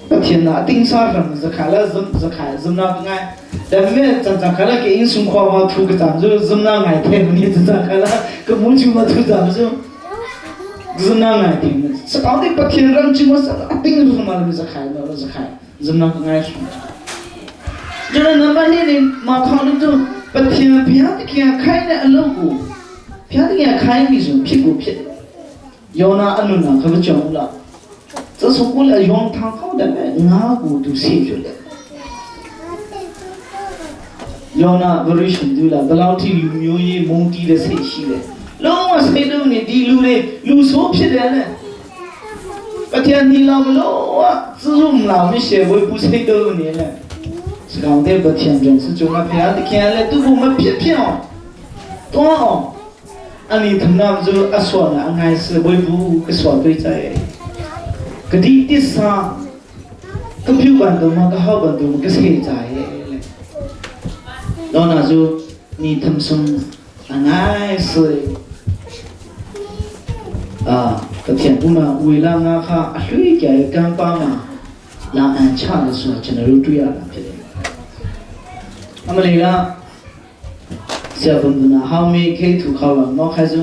ประเทศน่ะติ้งซาร์มันจะขายแล้วจะขายจำนวนง่ายแต่เมื่อจังขายแล้วก็อินสุขความว่าถูกจำจู่จำนวนง่ายเท่านี้จังขายแล้วก็มุ่งจู่มาถูกจำจู่จำนวนง่ายเท่านี้สกาวที่ประเทศรำจู่มาสักติ้งรู้มาแล้วจะขายแล้วจะขายจำนวนง่ายสุดจนนั้นวันนี้มาทำจู่ประเทศเพียงที่แค่ขายเนี่ยลูกพี่อาทิตย์ใครมีส่วนพิกูพิย้อนอันนู้นนะเขาไม่จงละจะสมบูรณ์เลยย้อนทางเขาได้ไหมงากูดูเสียจุดเลยย้อนบริสุทธิ์ดูละตลอดที่ลูမျိုးရေးမုန်းတီးတဲ့စိတ်ရှိတယ်လုံးဝစိတ်လုံးနဲ့ဒီလူတွေလူဆိုးဖြစ်တယ်နဲ့ပထမနေ့လောက်လို့စစုံလာမရှိဘယ်ပူစိတ်လုံးနဲ့လဲစကောင်းတဲ့ပထမကျန်စကြုံလာဖျားတခင်လည်းသူ့ကိုမဖြစ်အောင်တော့အောင်อันนี้ทำนำจะอสวนะง่ายสุดบ่อยบูก็สวด้วยใจก็ดีที่สามก็ผิวบันตัวมันก็หอบันตัวมันก็เสียใจเลยแล้วน่ะจะนี่ทำส่งง่ายสุดก็เทียนปุ่นน่ะเวลางาค่ะช่วยแก่กันป้ามาลาอันชาเลยส่วนฉันรู้ตัวอย่างเป็นทำอะไรล่ะเสียบุญนะเขาไม่เคยถูกเขาหรอกนอกจากจะ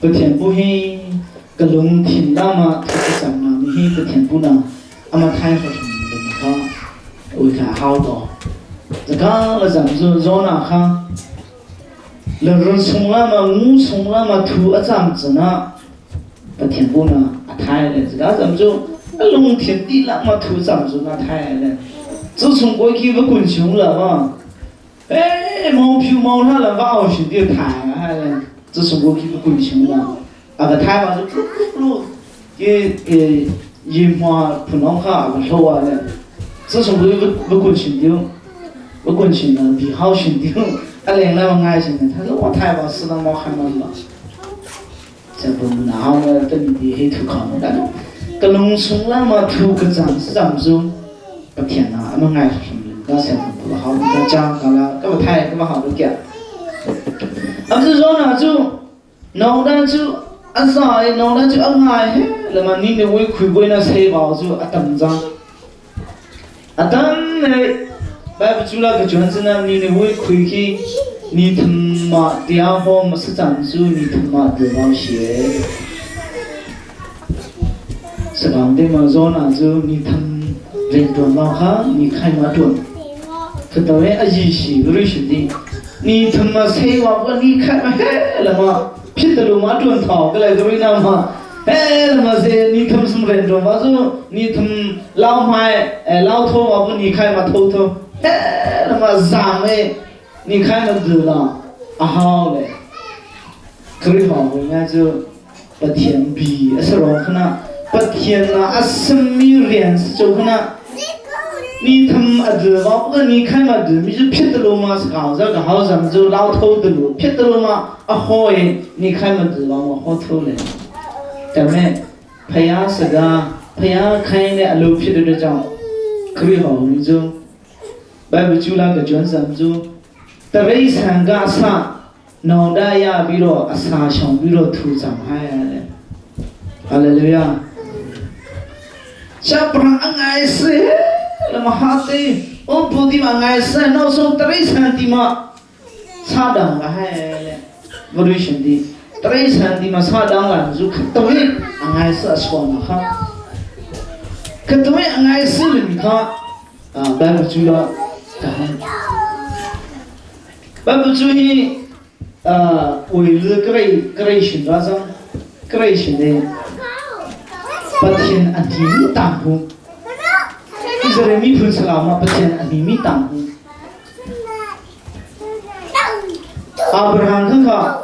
ประเทศบุญก็ลงถิ่นดามาทุกสัปดาห์มีให้ประเทศบุญนะเอามาไทยเขาทำเป็นเขาโอ้ยขาเขาต่อแต่ก็เราจำจะย้อนนะค่ะเราส่งแล้วมางูส่งแล้วมาถูกอาจารย์จะนะประเทศบุญนะไทยเลยแต่ก็จำจะลงถิ่นดีแล้วมาถูกจำจะนะไทยเลยจะส่ง过去不滚熊了嘛毛皮毛他了，把我兄弟抬了，还这是我给个滚熊了，个抬嘛就不一毛不能哈不收啊嘞，这是我不滚熊丢，不滚熊了，比好熊丢，连那么爱心的，他说我抬吧是那毛还蛮嘛，这不然后呢等你黑土坑，但是个农村那么土个长是长住，个天哪，那么爱什么？ก็เสียงตัวเขาก็จ้างกันแล้วก็มาไทยก็มาหาลูกแก่อันที่สองนะจู่น้องด้านจู่ anh sai nó đã chữ anh ngài hết là mà nhìn được quỳ nó xây vào chứ tầm ra tầm này bây giờ chú là cái chuyện gì nào nhìn được quỳ khi nhìn thầm mà tiêu hoa mà sẽ chẳng chú nhìn thầm mà được bao nhiêu sẽ làm thế mà do nào chú nhìn thầm về tuần bao khác nhìn khai mà tuần cái đó ấy gì xí rồi xí đi nhìn thầm mà xây vào cái nhìn khai mà hết là mà phía từ lúc mà tuần thọ cái này rồi nào mà hết là mà xây nhìn thầm xong về tuần bao giờ nhìn thầm lao mai lao thô vào cái nhìn khai mà thô thô hết là mà giảm ấy nhìn khai mà từ là hao này cái họ người nghe chưa bất thiện bì sao rồi khana bất thiện là asmi riêng cho khana ni thầm ở vào cái ni khai mà từ mình chỉ biết được mà sao ra cái hao rằng cho lao thô được biết được mà hoi ni khai mà từ vào mà hao thô này cái này phải à sao ra phải à khai này alo biết được cho cái họ người chưa bây giờ chú là cái chuyện gì chúแต่เรื่องสังกัดสะนอนได้ยาบิโรอาสาชงบิโรทูจำให้อะไรฮาเลลูยาจะปรางอังไงเสียละมหาเตโอ้พูดมาไงเสียนอส่งแต่เรื่องสันติมาซาดังก็ให้อะไรบริสุทธิ์ดีแต่เรื่องสันติมาซาดังกันจุขตัวเองอังไงเสียสวนะค่ะขตัวเองอังไงเสียเลยค่ะแบบจุลกันbây giờ chú ý为了creation ra sao creation này bất thiện anh mi tam hu Israel mi phun salam mà bất thiện anh mi tam hu Abraham khăng khăng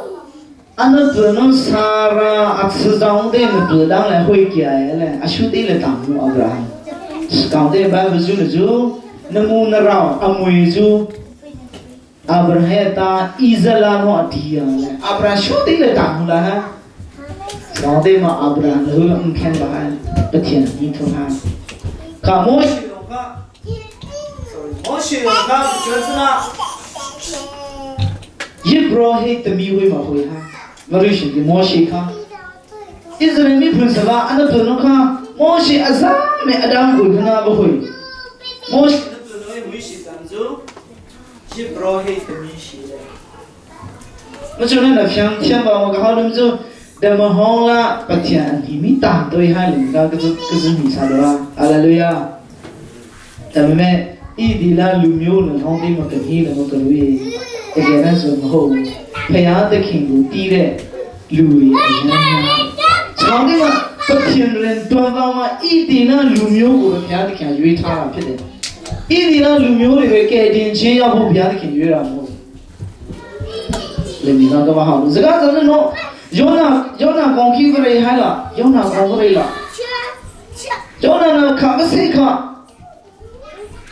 anh nó vừa nó Sarah ắt sử dụng để nó vừa đang lại hồi kia này asuh đi là tam hu Abraham sekarang đây bây giờ chú nó muốn nó rau amui chú Abraham ta Israel nó đi Abraham show đi là tạm là ha sau đây mà Abraham hứa ông khen bà hai bất thiện như thế ha cả mỗi chuyện khác chuyện gì Ibrahim tự mi huề mà huề ha mà rồi chuyện gì mỗi chuyện khác Israel mi phun sa ba anh tự nó khác mỗi chuyện azam mẹ Adam huề khana ba huề mỗi chuyện tự nói mỗi chuyện tạm chú Ibrahim tự mi xí đấy mà cho nên là phiền bảo mà cái họ cho để mà họ là bất thiện thì mi tạm tôi hai lần cái gì mi sao đó Hallelujah tại vì mẹ ý đi là lưu miêu là không đi mà cần hi là mà cần lui cái này là dùng hồ phải ăn để khiêng đủ tí đấy lui sau đấy mà bất thiện lên toàn vào mà ý đi là lưu miêu của phải ăn để khiêng duy thà là phải đấy ý đi là lưu miêu để cái điện chế要不phải ăn để khiêng duy là một lên đi nào các bạn học rất là rất là nó Jonah con khi cái này hay là Jonah con cái này là Jonah là khá cái gì khá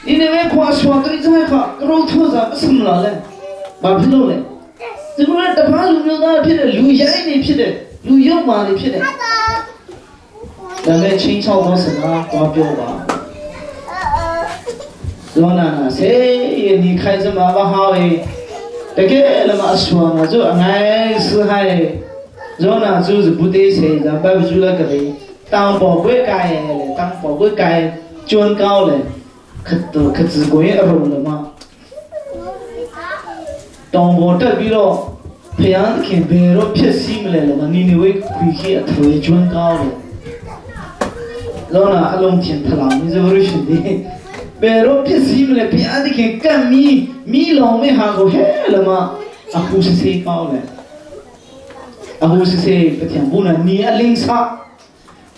ini me kuasa tu itu me kah kerau tu zat semula le, bapa lu le. Sebenarnya dapat lu ni dah pide, lu jai ni pide, lu yang mana ni pide. Dan me cinc chau mau sana bapa ba. Jonah na se ni khai sama bahau e, dekat lama aswa na jo angai sehai. Jonah jo budi se, dan bapa jula kali, tang bảo quê cài le, tang bảo quê cài chuan cao le. cái gì cũng ở rồi là mà đồng bộ đặc biệt là phải ăn cái bề rồi phải sim lại là mà nhìn thấy quý khí ở thời chuẩn cao rồi rồi là along thiên thà làm như vậy rồi đi bề rồi phải sim lại phải ăn cái mi lòng mới hàng của hết là mà aku sẽ cao này aku sẽ cái thằng bún này ni ăn linh sao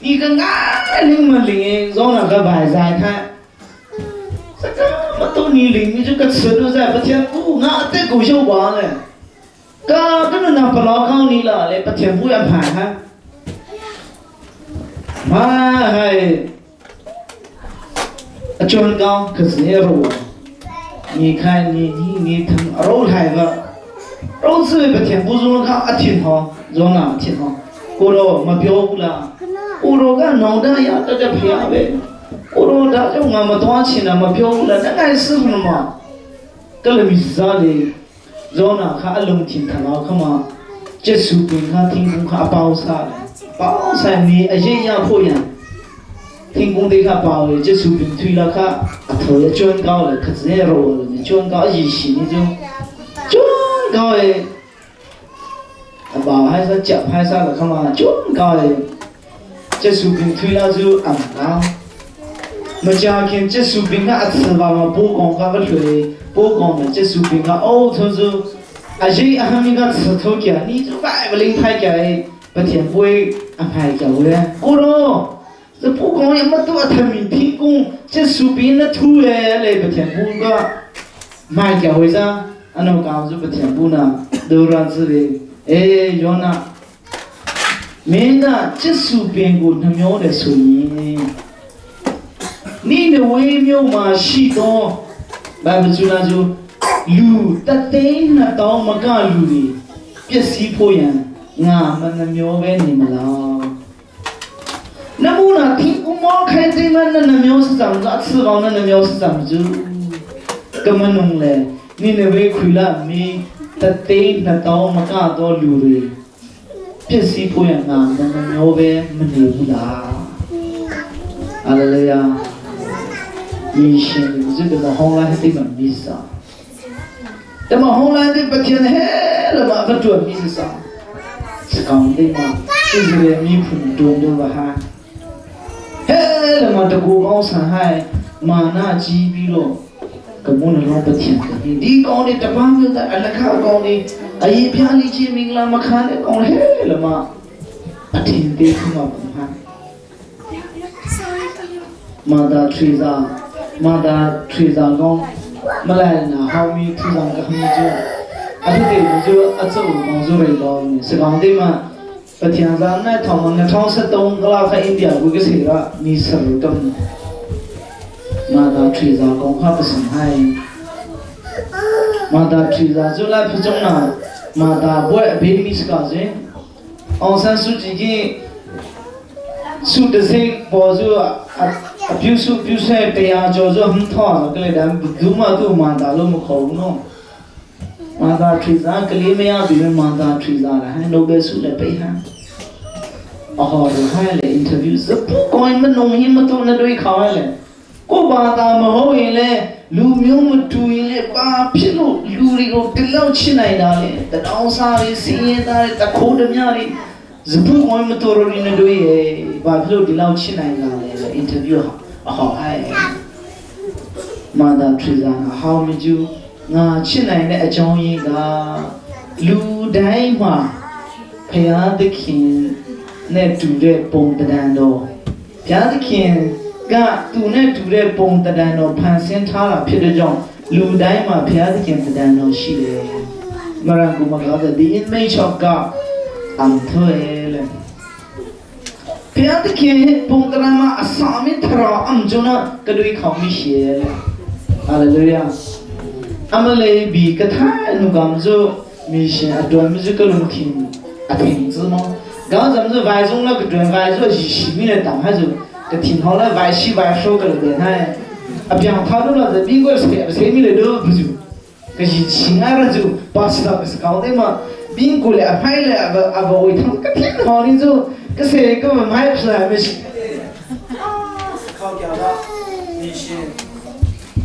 ni cái ngã linh mà linh rồi là cái bài dài thay mà tôi nhìn lính như cái sự nó ra bất thiện phú ngã tới cổ sâu quá này cái nó nằm vào cao ní là lại bất thiện phú em phải ha mà hay chôn cao cái gì rồi ni khai ni thằng râu hay vợ râu sư bất thiện phú rồi nó thiện họ rồi nào thiện họ cô đâu mà biểu là cô đâu cái nòng đó ya taจะเพียไปOro dah jauh ngam tuan Cina ma piau la nak ai sih nama. Kalau misalnya zona kah alung tin tanah kama 这手边他天公他包啥嘞？包啥米？一样破样。天公对他包的，这手边推了他，头也转高了，可直接落了，转高一时那种，转高的，包还是脚还是了，看嘛，转高的，这手边推了就暗高。我家看这手边他吃吧嘛，不光他个水，不光的这手边他哦，他就。还没个吃头家，你就摆不灵拍家的，不天不会安排家务嘞。过了，这不光那么多他们天公，这手边那土嘞来不天不个买家务噻，俺那讲就不天不呢，都让子的，有那，没那这手边个他苗的收益，你的微妙嘛许多，摆不住那就。路但对那到么个路的，别西坡人，俺们那苗为你们了。那么呢，天公猫开这么那苗是怎么着？吃饱那苗是怎么着？根本弄嘞，你那为亏了没？但对那到么个到路的，别西坡人俺们那苗为没你了。阿拉嘞呀，以前这个是后来对么没啥。那么后来的白天黑了嘛，个准备是啥？是讲的嘛，就是个米盆中的吧哈。黑了嘛，这个高山海嘛那几笔咯，根本就老不天的。你讲的这帮子的，俺那看讲的，哎一边里见面了嘛，看的讲黑了嘛，啊天的他妈不哈。嘛的吹着，嘛的吹着讲。มาเลยนะเขามีทุกอย่างก็มีจุดอันที่เดียวจุดอันสุดของจุดเลยก็มีสิ่งที่มาประเทศเราเนี่ยทำมันท้องสะตงก็ลาไปอินเดียกูก็เสียมีสรุปกันมาดาทรีซาของข้าพเจ้าให้มาดาทรีซาจุดแรกพระเจ้าน่ะมาดาบวชเบมิสกาเจองซันสุจิกีสุดเสกพอจุดabuse တရားကြောကြောဟမ်ထောကလေးတမ်းဒုမဒုမန္တာလို့မခေါ်ဘူးနော်မန္တာထရီစာကလေးမရပြီးမန္တာထရီစာလားဟန်နိုဘယ်ဆုလည်းပေးဟန်အော်ဟဲ့လေအင်တာဗျူးစပူကိုင်းမနုံဟင်းမတူနဲ့တွေ့ခေါ်ရလေကိုဘာသာမဟုတ်ရင်လေလူမျိုးမတူရင်လေဘာဖြစ်လို့လူတွေကိုတလောက်ချစ်နိုင်တာလေတောင်းစားလေးစီးရင်သားတခိုးတများလေးစပူကိုင်းမတူရင်းနဲ့တွေ့ရဲ့ဘာဖြစ်လို့ဒီလောက်ချစ်နိုင်တာလဲအင်တာဗျူးဟာ好哎，马达吹上好没就，我去年的讲一个路台嘛，培养的看那住在蹦的单咯，培养的看，个住那住在蹦的单咯，攀山塔了，别的讲路台嘛，培养的看的单咯是的，马上我们搞的第一没巧个，安推了。别的看，蹦的嘛，上面头俺就那个对考没写，阿拉对呀，俺们来比个他那个么就没写，专门就个龙听，听字嘛。刚咱们是外中那个专外做西面的当还是个听好了外西外说个了的那，别他都那在美国谁面的都不就，个是亲爱的就把知道个是搞的嘛，美国来拍来不为他个挺好的就。个谁根本买不出来没事。靠脚的，迷信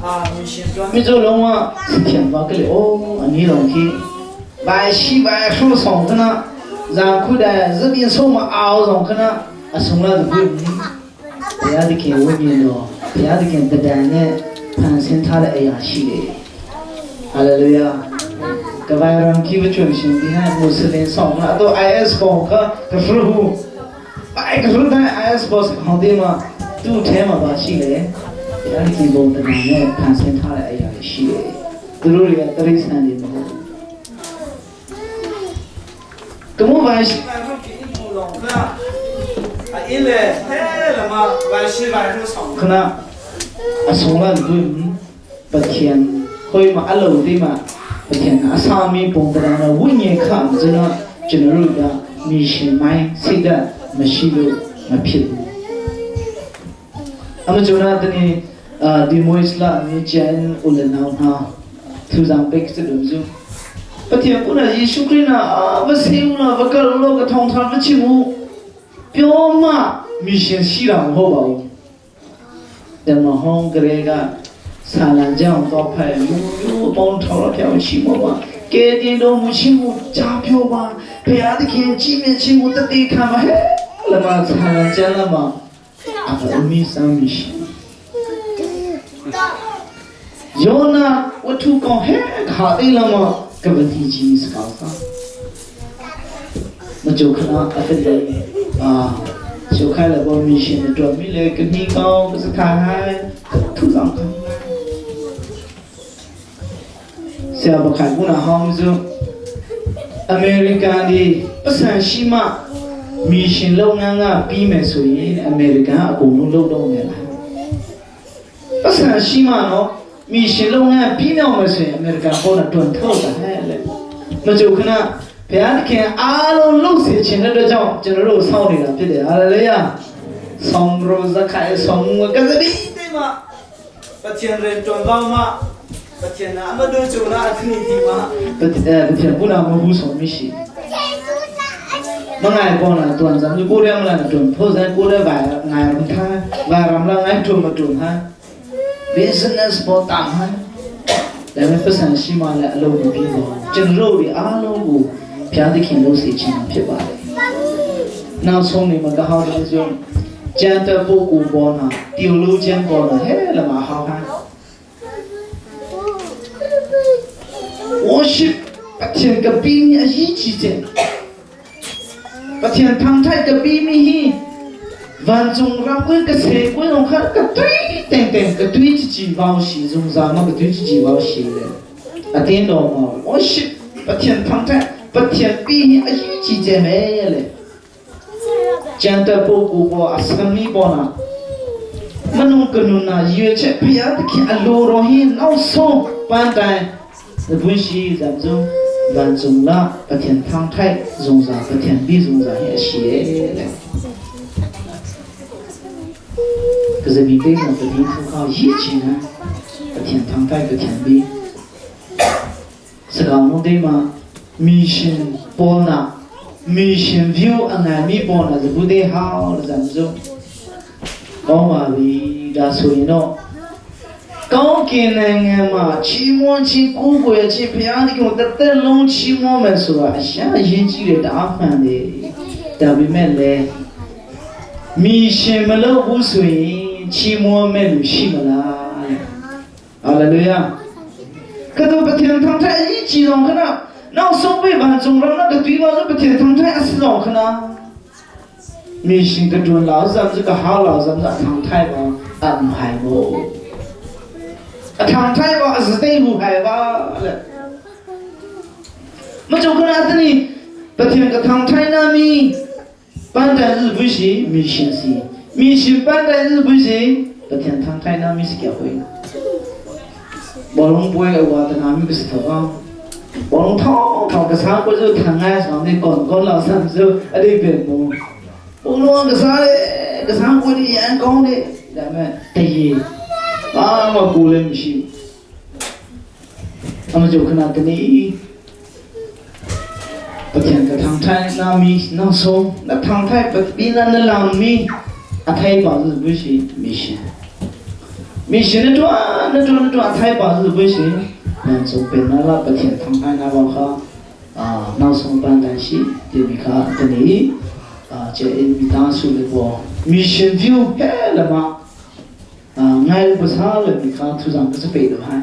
啊，迷信专。没做龙啊，是天发个了哦，你龙去，外西外说上个呢，然后的这边说嘛熬上个呢，送了就不用。不要的看外面咯，不要的看不单呢，攀山塔的哎呀系列，哈利路亚。个外人去不全信的，还穆斯林上了都 IS 讲个师傅。哎，可是他 IS boss 好的嘛，都天嘛把戏嘞，然后基本的呢，攀山塔的哎呀戏嘞，都是嘞，都是山的嘛。咁我外西外头给你不弄个，啊，因为嘿了嘛，外西外头上可能啊从来不不天会嘛阿楼的嘛，不天啊上面蹦的那文言看着呢，就那路的迷信买谁的。没洗了，没撇。俺们就那等你， di mo isla ni jen ulen hau na thu jang bek se dum ju ประเทศกูน่ะยิสุคริสต์น่ะว่าเสียวน่ะว่าก็โลกก็ท่องทางว่าชิมูเปียวมามีเสียงสีเราหัวเบาแต่มาห้องกระเรก็สารันเจ้าต่อไปอยู่ปองทอร์เพียวชิมูว่าเกดินโดมุชิมูจ้าเพียวว่าพยาธิเขียนจีเมชิมูตัดตีข้ามาเฮ้แล้วมาสารันเจ้าละมาอาจจะมีสามีชิโยนาวัตถุกองเฮ้ขาดละมากับวันที่จีสกาวซ่ามาจุขนาอัฟเดจุขายแล้วว่ามีสิ่งตัวมีเลยกันนี่ก็สถานให้ทุกอย่างเสียบขายกูน่ะห้องจูอเมริกันดีภาษาชิมามีสิ่งเล่างานปีเมสุยอเมริกันกูรู้เล่าตรงนี้ละภาษาชิมาเนาะมีสิ่งเล่างานปีเมสุยอเมริกันคนน่ะตัวเท่ากันให้เลยมาจุขนาพยานแค่อารมณ์ลูกเสียชินแล้วเจ้าจะรู้สาวนี่ละพี่เดียอะไรเลยอ่ะสองโรสขายสองก็จะดีได้มาประเทศเรียนจนบ้ามาประเทศน่ะมาดูจุฬาที่นี่ดีมาประเทศพูดมาพูดสองมิชิมาไงก่อนนะตัวนั้นจะกูเรียกอะไรนะตัวเพราะฉะนั้นกูเรียกว่าไงมันท่าว่ารำละไงตัวมาตัวฮะ business พอตามฮะแต่ไม่ภาษาชิมาและลูกพี่น้องจนรู้ดิอาลูกพยาธิขินรู้สิชินพิบาลน่าสงนี่มันก็หาได้จงเจ้าตัวผู้กูบอนะติวรู้เจ้าบอนะเฮ้ละมาหาฮะworship ประเทศกับปีนี้ยี่จีเจประเทศทางไทยกับปีนี้วันจงรักกุยกับเสกกุยองค์ข้ากับตุ้ยแต่งกับตุ้ยจีบาวสีจงจามากับตุ้ยจีบาวสีเลยอาทิตย์ดอกมา worship ประเทศทางไทยประเทศปีนี้ยี่จีเจไม่เลยเจ้าตัวผู้กูบออาสามีบอนะมันนุ่งกนุนาเยอะเช่พยาธิขี้อโลโรหินเอาส่งปานใดบุญชีจำจงวันจงละประเทศทางไทยจงจาประเทศบีจงจาเฮียเสียเลยก็จะมีเรื่องประเทศทุกข้าวยี่จีนะประเทศทางไทยประเทศบีสกาวโมเดมามิชชั่นปอนะมิชชั่นวิวอันไหนมีปอนะจะบุเดฮาวจำจงก็มาวิดาสุยโน高给那个嘛，期末去过过去，培养的给我得弄期末没说，现在业绩的打翻的，特别没嘞，米线没了无水，期末没路西没啦，阿拉对呀，可都不听他太一激动可能，那我上辈班中了那个对方是不听他太死动可能，米线个准老咱们这个好老咱们他太吧，安排我。ทางไทยว่าสเตย์หูหายว่าเลยมาจบขนาดนี้ประเทศกับทางไทยน่ะมีปันแต่日不行มีสิ่งสิมีสิ่งปันแต่日不行ประเทศทางไทยน่ะมีสิ่งเกี่ยวกับบอลลงป่วยว่าแต่น้ำมีก็สิทธิ์ว่าบอลลงท่อกระซ้ำก็จะทางง่ายสองในก่อนเราสั่งซื้ออะไรเป็นโมบอลลงกระซ้ำป่วยที่ยังก้องเลยแต่แม่ตีมากูเลยไม่ใช่อามาจบขนาดนี้ประเทศกับทางไทยน่ามีน่าสงและทางไทยปฏิบัตินั่นเรามีอาไทยบ้านจะไม่ใช่ไม่ใช่ไม่ใช่นั่นตัวอาไทยบ้านจะไม่ใช่นั่นจะเป็นนั่นละประเทศทางไทยน่าบอกว่าน่าสงบ้านได้สิเดี๋ยวมีค่ะตอนนี้จะมีทางสุดเลยว่ามิชชั่นวิวเฮ้ละมาง่ายภาษาเลยมีการทุจริตก็จะไปดูให้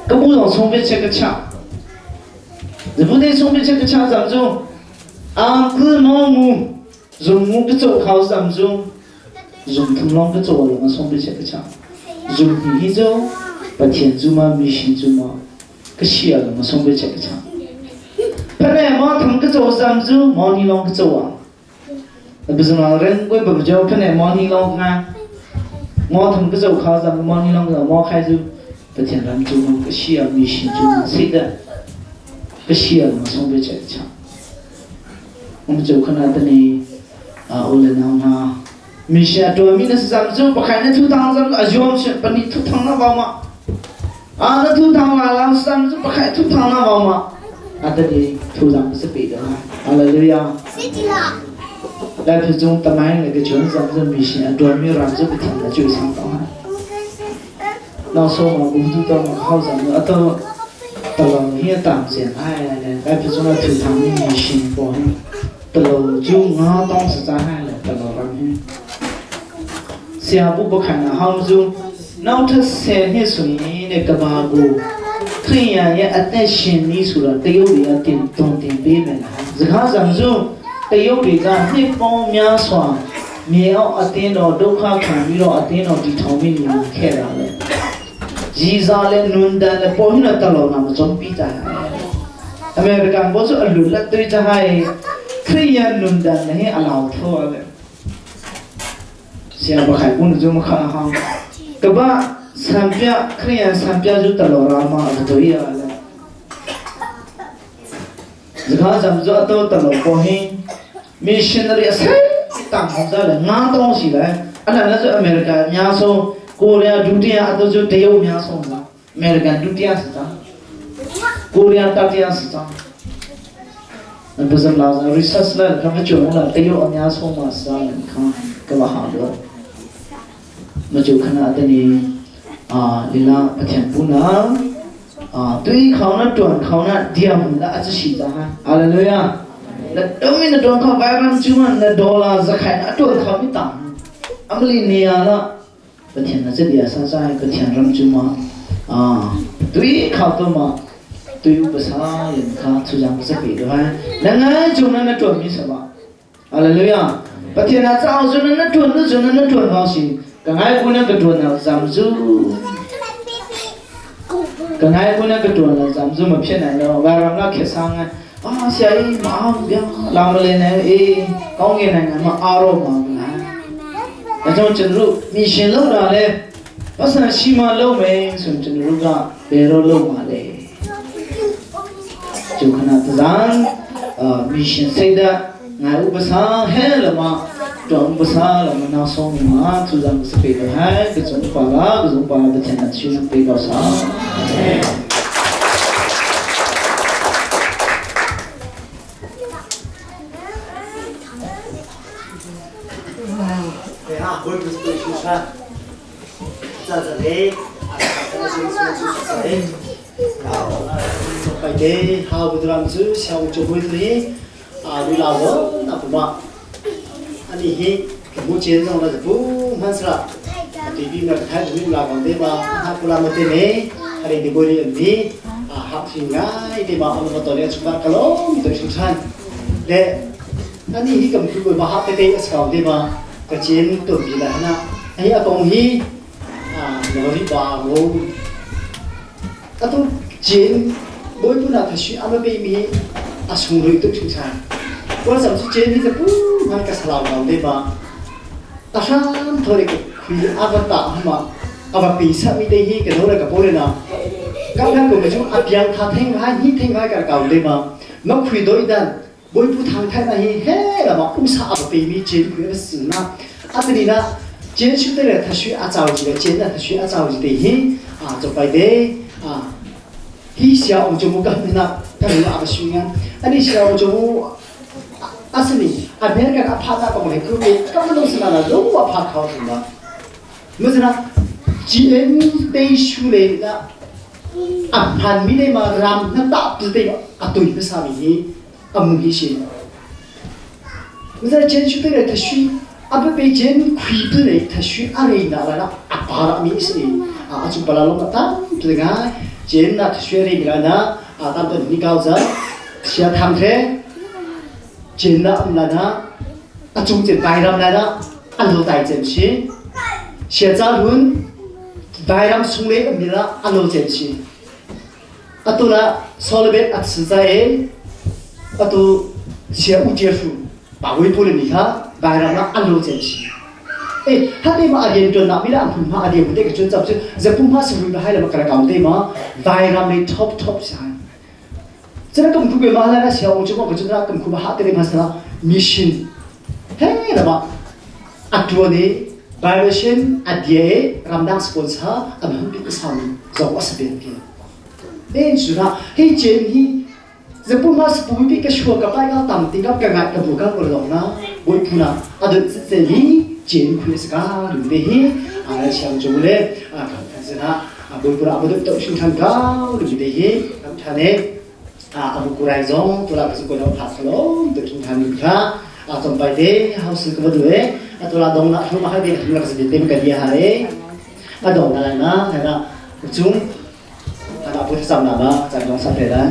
ก็不懂从别这个抢这不得从别这个抢咱们中自毛母用母个做考咱们中用螳螂个做了嘛从别这个抢用地做把天做嘛迷信做嘛个写了嘛从别这个抢本来嘛他们个做咱们中毛尼龙个做啊不是嘛人为不叫本来毛尼龙啊我他们个做考咱们毛尼龙个毛开始ประเทศนั้นจูมันก็เชื่อมีสิ่งจูมันสิ่งนั้นก็เชื่อมันส่งไปเจ็บช้ำมันจูขนาดนี้อุลนามามีเชื่อตัวมีนักศึกษาจูปะใครนั่นทุกทางจำอายุมันเชื่อปนิทุกทางน่ะบ่าวมานั่นทุกทางละเราจำจูปะใครทุกทางน่ะบ่าวมา อัตติทูจังสปีดนะฮาเลลูยาและพระจงตะไมเลยก็ชวนสัมผัสมิชินตัวมีรักจะไปถึงนะจุดสิ่งต่อมาเราส่งมาบุญทุกตัวมาเข้าสัมผัสตัวตลอดเฮียต่างเสียงให้เลยและพระจงเราถือทางมิชินปอยตลอดจุงเราต้องศึกษาให้เลยตลอดรังให้เสียบุบขันห้องจุนอกจากเสียให้สุนีในกบากูครียาอัตชินนี้สุดเตียวดีอัตินตรงตินเบี้ยนะจะข้าสัมจุเตียวดีกันที่ปองมีสวามีเอาอัตินเราดูข้าขันมีเราอัตินเราที่ทอมินีแค่ละเลยจีซาเลนุนดันพอหินตลอดน้ำจอมปีจ่ายอเมริกันบอสอัลลุลัตตุยจ่ายครียานุนดันให้อลาวทัวเลยเสียบขายปุ่นจุ่มข้าห้องกบ้าสัมภาครียาสัมภาจุดตลอดรามาอัตตุยอะไรจะข้าจำจุดตลอดพอหินมิชชันนารีสัยต่างกันเลยงานต้องสิเลยอันนั้นจะอเมริกันยาโซโคเรียดูที่อัตจุดเดียวมีอาสนะอเมริกันดูที่อาสนะโคเรียตัดที่อาสนะนั่นเป็นสำหรับรีเสิร์ชเลยครับที่จุดนั้นเดียวมีอาสนะสร้างนะครับก็ว่าหาด้วยมาจุดขนาดนี้ลีลาปฏิบัติปุณณะตัวเขานั้นตัวเขานั้นเดียวมันละอาจจะสิจ้าฮะอะไรเลยอ่ะแล้วตรงนี้ตัวเขาไปรันจุมัน$จะขายตัวเขาไม่ต่ำอเมริกาละปฏิบัติจะเดียร์สั้นๆก็เทียนรำจุมาตัวเขาตัวมาตัวภาษาอย่างข้าทุกอย่างจะเป็นด้วยแล้วงั้นจุนั้นตัวมีสบายอะไรเลยอ่ะปฏิบัติจะเอาจุนั้นตัวเขาสิก็ง่ายคนนั้นก็ตัวนั้นจำจูก็ง่ายคนนั้นก็ตัวนั้นจำจูมาเพี้ยนไหนเนาะว่าเราเขียนสั่งไงเสียมาเบี้ยลามเลยนะก้องเงินไงมาอารมณ์มาแต่จงจันรู้มีเช่นรู้อะไรภาษาชิมารู้ไหมส่วนจันรู้ก็เบโรรู้มาเลยจุขนาดนั้นมีเช่นเสด็จงานอุปสรรคเฮลมาตัวอุปสรรคมันน่าสงมาทุกอย่างสเปรย์ให้ก็จงปาระเทศนั้นชื่อเป็นภาษา会不会去看？在这里，ไปเดย์หาบุตรามซื้อชาวจุบุตรีดูลาวนะผมว่าอันนี้ฮิมุเชนเราจะพูดมันสระทีวีมันถ่ายดูลาวกันได้บ้างถ้าพวกเราไม่ได้เนี่ยอะไรที่บริเวณนี้หักสิ่งง่ายที่บ้านเราตอนนี้ชุดกะโลมีตัวชุดชั้นและอันนี้ฮิกับคือบ้านไปเดย์สกาวได้บ้างก็เชนตัวบีแล้วนะไอ้อากงฮิเราที่บ้านเราก็ต้องเจนบอยพูน่าจะช่วยอาไม่มีอาสงรุยตุกชิงชันว่าสำหรับเจนที่จะพูดมันก็สลาวเราได้บ้างแต่ฉันทอริกคุยอาบัตตามาอาบัปีศาจมีได้ฮีกันเท่าไรกับพวกเรานะก็แล้วก็ไม่ใช่อาเพียงท่าเท่งไว้ฮีเท่งไว้กับเราได้บ้างนักคุยโดยดันบอยพูดทางไทยนะฮีเฮ้ละมาอุตส่าห์อาบัปีมีเจนคุยกันสื่อนะอันนี้นะเจนชุดเดียวถ้าช่วยอาจารย์จีเจนน่ะถ้าช่วยอาจารย์จีได้ฮีจะไปได้ที่เสียองค์จมูกกันนะกันเลยอาบชิงานอันนี้เสียองค์จมูกอาศัยอเมริกันอาพาร์ตก็ไม่คือก็ไม่ต้องสนานรู้ว่าพาร์ตเขาถึงนะเมื่อนะจีเอ็นไปชูเลยนะพันมิได้มารำนั่นตับตัวเองตุยภาษามีนี้มุกิชินเมื่อเจนชูตัวเลยถ้าช่วยไปเจนคุยตัวเลยถ้าช่วยอะไรนะแล้วพาร์ตมีสิจุดบาลลงมาตั้งตัวเองเจนน่ะช่วยเรื่องนะตามตัวนี้เขาจะเสียทำเท่เจนน่ะนั่นนะจงเจนไปรำนั่นนะอันรู้ใจเจนชีเสียจ้าหุ่นไปรำสุ่งเล่มีละอันรู้เจนชีตัวน่ะโซลเบตอัดสื่อใจตัวเสียอุจจาระป่าววิปุริมีค่ะไปรำละอันรู้เจนชีถ้าได้มาเรียนจนนับไม่ได้ผมมาเรียนผมได้กับจนจับซึ่งจะผมมาสิ่งที่ให้เรามากระกำได้มาไวรัสในท็อปใช่ฉะนั้นก็ผมคุยมาแล้วนะเสียองค์จมูกกับจนรักผมคุยมาหาตัวเองมาสนะมิชชั่นเฮ้ยนะมาอัดตัวนี้ไบเวชันอัดเย่รำดังสปอนเซอร์อันนั้นเป็นสามีจะว่าสเปนเกี่ยวเป็นสุดนะเฮ้ยเจนที่ จะพูดมาสปูนที่กระชัวกับไปก็ต่ำตีกับกระงัดกับบุกกับกระดองนะบอยพูนะอดีตเซลีเจนคุยสกาหรือเดฮีอะไรเชียงจูเล่กันสินะบอยพูนะอดีตตัวชิงทันก้าวหรือเดฮีกันท่านอาบุกุไรซงตัวเราสุกุลเราพัสโลตัวชิงทันนิค่ะตอนไปเดย์เขาสึกมาด้วยตัวเราดงนะทุกมาให้เด็กทุกเราจะเต็มกันดีฮะเลยดงอะไรนะเห็นไหมจุ่มada apa sih sama nama cari dong sampai dah.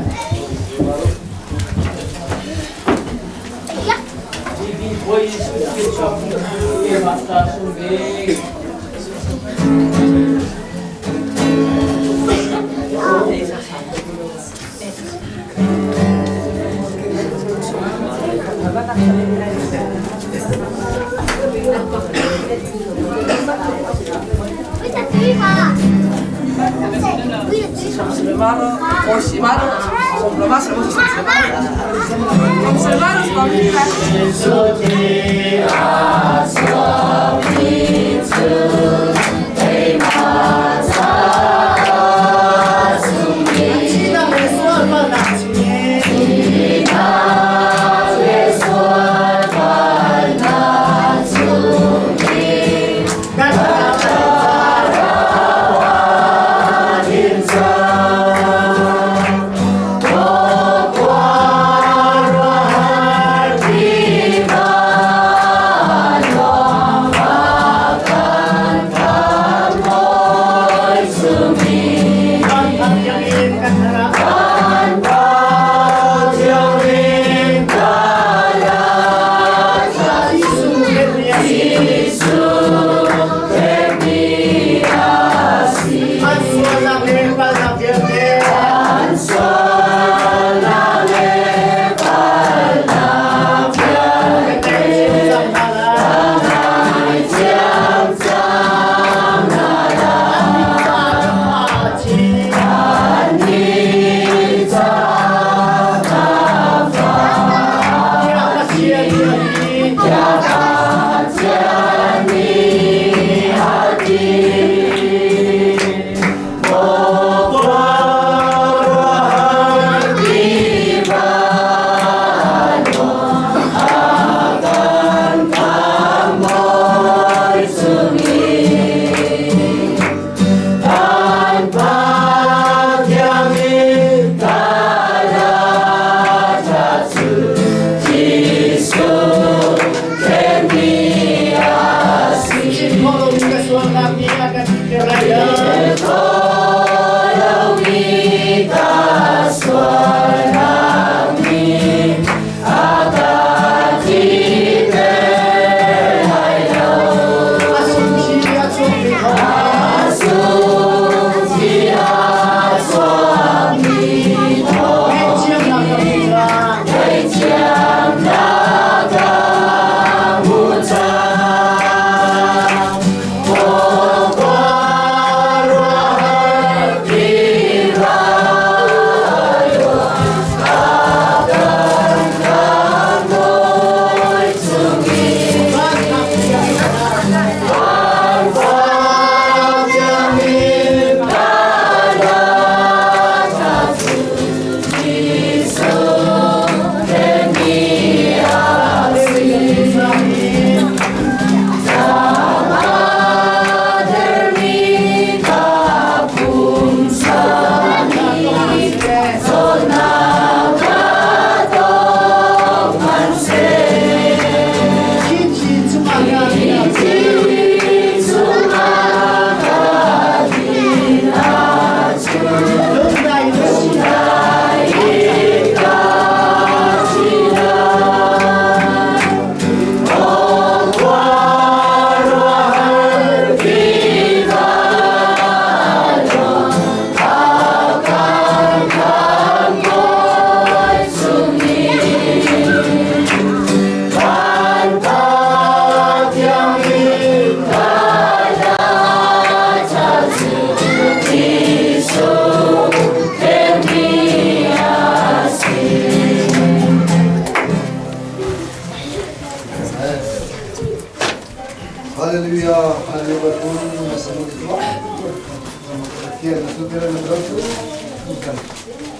Hallelujah, hallelujah.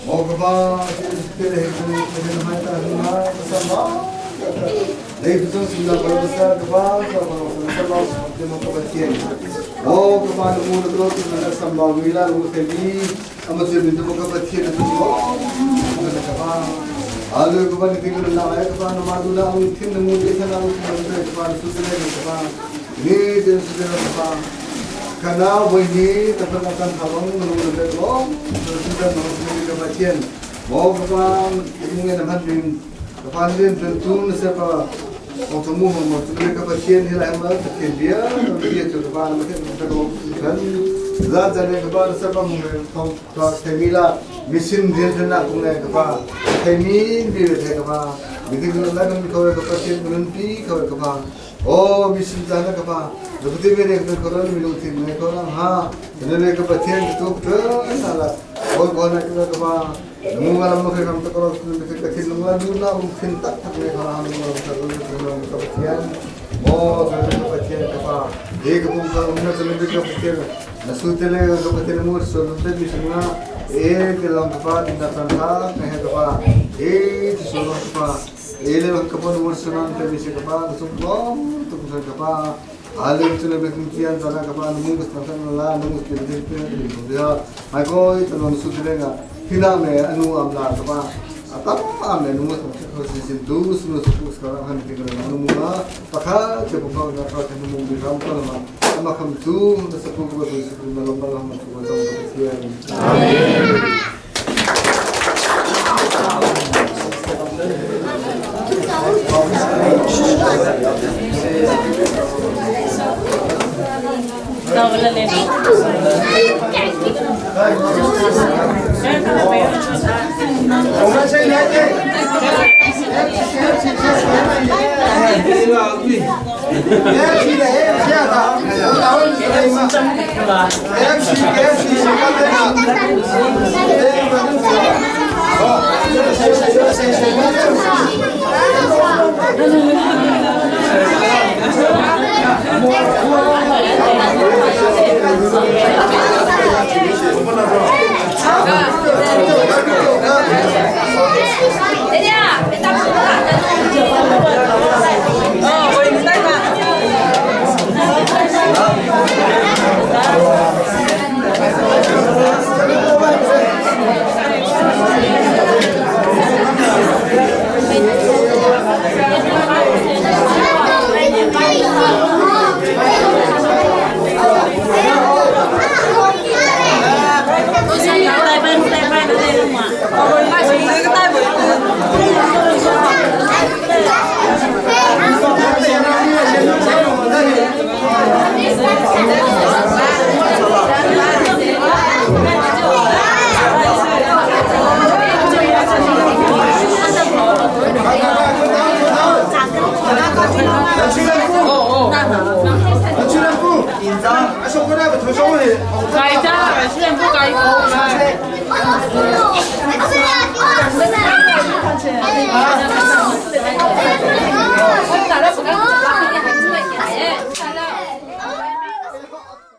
먹어봐. 그래 그래 하다 하나 그래서 내 부정 신나 벌어서 그봐 그봐 그때 먹어봐 티에 그봐 너무 그렇게 삼바 위라 우세비 아무튼 민도 먹어봐 티에 그거 그봐 아들 그봐 니들 나와야 그봐 너마도나 우틴 너무 괜찮아 우틴 그봐 수들에 그봐 네 된수들에 그봐 karena ini terpaksa kalau menurut saya sudah menurut kebajikan mau kapan ingin nampak kapan tentu siapa untuk mau kebajikan hilang mungkin dia tu kapan mungkin kita kan zat jadi kapan siapa mungkin semila mesin dia nak punya kapan semin dia kapan mungkin kalau nak kau kebajikan berhenti kau kapan oh mesin jangan kapan Begitu mereka berkorban milutin, mereka orang ha, jadi mereka bertiang itu salah. Oh, kalau kita keba, mungkin mereka kami terkorban mereka kecil, mungkin mungkin tak mereka orang mereka bertiang. Oh, mereka bertiang keba, dia kebun kalau mereka bertiang, nasutil mereka bertiang murus, nasutil misalnya, dalam keba tidak tanpa, mereka keba, di seluruh keba, lewat kebun murus nanti bisa keba, semua untuk misalnya keba. Alim tu lebih kemudian sana kapan mungkus macam mana mungkus jadi jadi dia, aku itu non sudah hina me anu amla kapan, atau ame mungkus macam posisi itu semua sekarang kan tinggal anu mula, pakar cepat nak kau temu mungkin ramai lama, sama kamu tu nasib kau tu sebelum malam macam macam kemudian. Hãy subscribe cho kênh Ghiền Mì Gõ để không bỏ lỡ những video hấp dẫn.